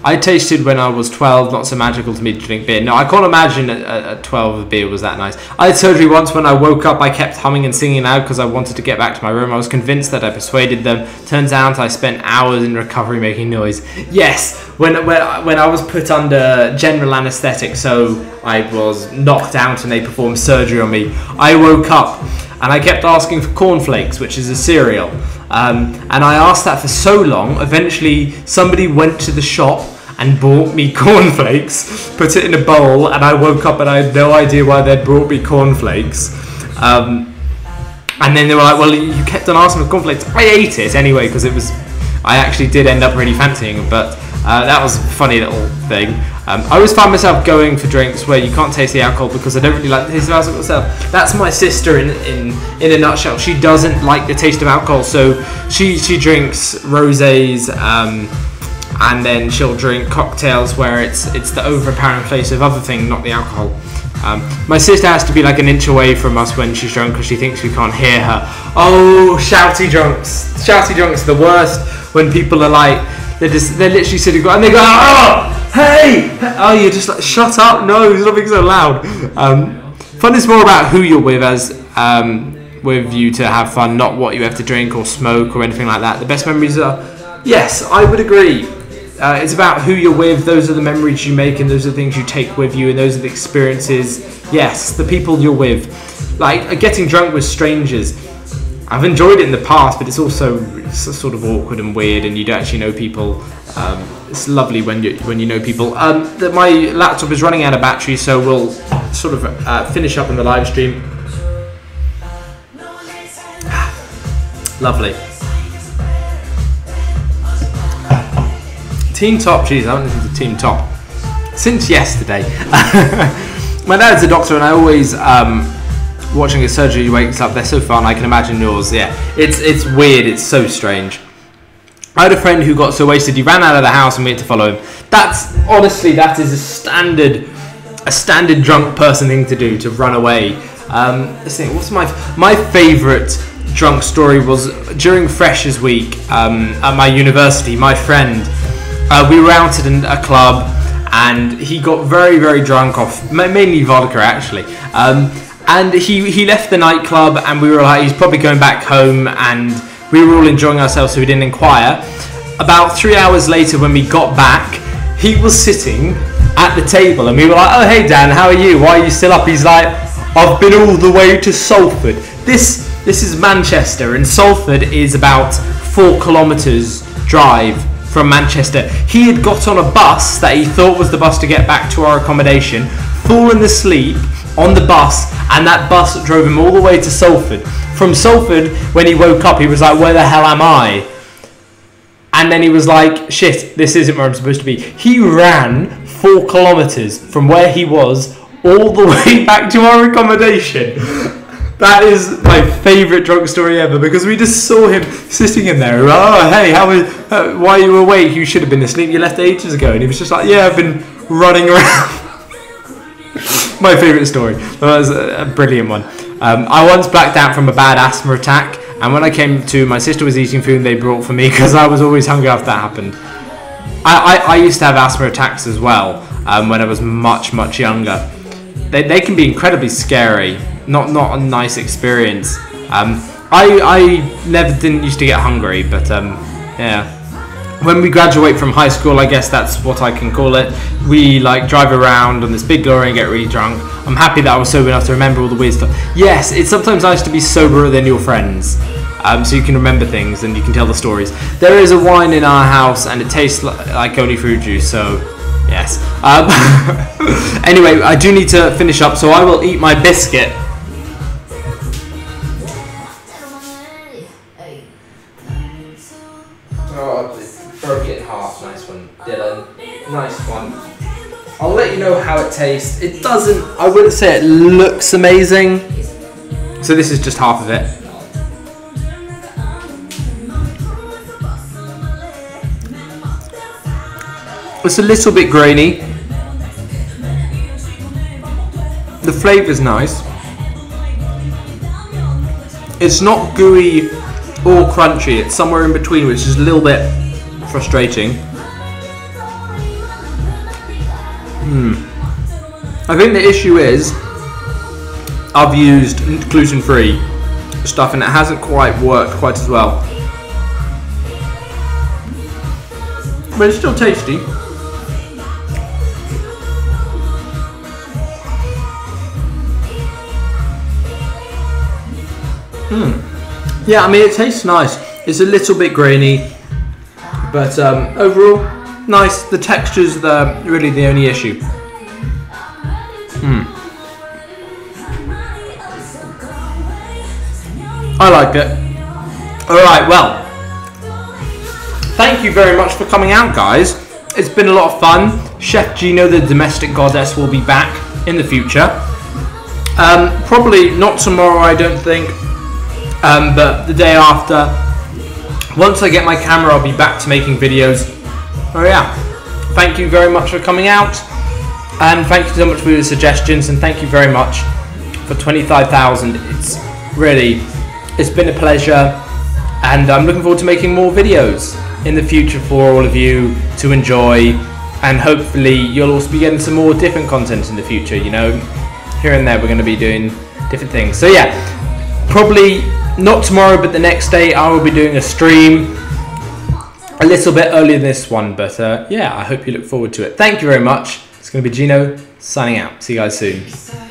I tasted when I was 12, not so magical to me to drink beer. No, I can't imagine at 12 the beer was that nice. I had surgery once. When I woke up, I kept humming and singing out because I wanted to get back to my room. I was convinced that I persuaded them. Turns out I spent hours in recovery making noise. Yes, when I was put under general anaesthetic, so I was knocked out and they performed surgery on me, I woke up and I kept asking for cornflakes, which is a cereal. And I asked that for so long, eventually somebody went to the shop and bought me cornflakes, put it in a bowl, and I woke up and I had no idea why they'd brought me cornflakes. And then they were like, well, you kept on asking for cornflakes. I ate it anyway, because I actually did end up really fancying them, but that was a funny little thing. I always find myself going for drinks where you can't taste the alcohol because I don't really like the taste of alcohol myself. That's my sister in a nutshell. She doesn't like the taste of alcohol, so she drinks rosés, and then she'll drink cocktails where it's the overpowering flavour of other thing, not the alcohol. My sister has to be like an inch away from us when she's drunk because she thinks we can't hear her. Oh, shouty drunks! Shouty drunks are the worst when people are like, they're literally sitting and they go, oh, hey, oh, you're just like, shut up, no, stop being so loud. Fun is more about who you're with, as with you to have fun, not what you have to drink or smoke or anything like that. The best memories are, yes, I would agree. It's about who you're with. Those are the memories you make, and those are the things you take with you, and those are the experiences. Yes, the people you're with. Like getting drunk with strangers. I've enjoyed it in the past, but it's also sort of awkward and weird, and you don't actually know people. It's lovely when you know people. My laptop is running out of battery, so we'll sort of finish up in the live stream. Lovely. Team Top, jeez, I haven't listened to Team Top since yesterday. My dad's a doctor, and I always, watching a surgery, he wakes up, they're so fun, I can imagine yours, yeah. It's weird, it's so strange. I had a friend who got so wasted, he ran out of the house and we had to follow him. Honestly, that is a standard drunk person thing to do, to run away. Let's think, what's my favourite drunk story was during Freshers Week at my university. My friend, we were out at a club and he got very, very drunk off mainly vodka actually, and he left the nightclub and we were like, he's probably going back home, and we were all enjoying ourselves, so we didn't inquire. About 3 hours later when we got back, he was sitting at the table and we were like, oh hey Dan, how are you, why are you still up? He's like, I've been all the way to Salford. This is Manchester, and Salford is about 4 kilometres drive from Manchester. He had got on a bus that he thought was the bus to get back to our accommodation, fallen asleep on the bus, and that bus drove him all the way to Salford. From Salford, when he woke up, he was like, where the hell am I? And then he was like, shit, this isn't where I'm supposed to be. He ran 4 kilometres from where he was all the way back to our accommodation. That is my favourite drunk story ever, because we just saw him sitting in there. Oh, hey, why are you awake? You should have been asleep. You left ages ago. And he was just like, yeah, I've been running around. My favourite story. That was a brilliant one. I once blacked out from a bad asthma attack, and when I came to, my sister was eating food they brought for me because I was always hungry after that happened. I used to have asthma attacks as well when I was much, much younger. They can be incredibly scary. Not a nice experience. I didn't used to get hungry, but yeah. When we graduate from high school, I guess that's what I can call it, we like drive around on this big lorry and get really drunk. I'm happy that I was sober enough to remember all the weird stuff. Yes, it's sometimes nice to be soberer than your friends, so you can remember things and you can tell the stories. There is a wine in our house and it tastes like only fruit juice, so yes. Anyway, I do need to finish up, so I will eat my biscuit. Oh, I broke it in half now. I'll let you know how it tastes. It doesn't, I wouldn't say it looks amazing. So this is just half of it. It's a little bit grainy. The flavour's nice. It's not gooey or crunchy, it's somewhere in between, which is a little bit frustrating. I think the issue is I've used gluten-free stuff and it hasn't quite worked quite as well. But it's still tasty. Yeah, I mean it tastes nice. It's a little bit grainy, but overall, nice. The texture's really the only issue. I like it. Alright, well, thank you very much for coming out, guys. It's been a lot of fun. Chef Ginno, the domestic goddess, will be back in the future. Probably not tomorrow, I don't think, but the day after. Once I get my camera, I'll be back to making videos. Oh yeah, thank you very much for coming out, and thank you so much for your suggestions, and thank you very much for 25,000. It's been a pleasure, and I'm looking forward to making more videos in the future for all of you to enjoy, and hopefully you'll also be getting some more different content in the future, you know. Here and there we're going to be doing different things. So yeah, probably not tomorrow, but the next day I will be doing a stream a little bit earlier than this one, but yeah, I hope you look forward to it. Thank you very much. It's going to be Ginno signing out. See you guys soon.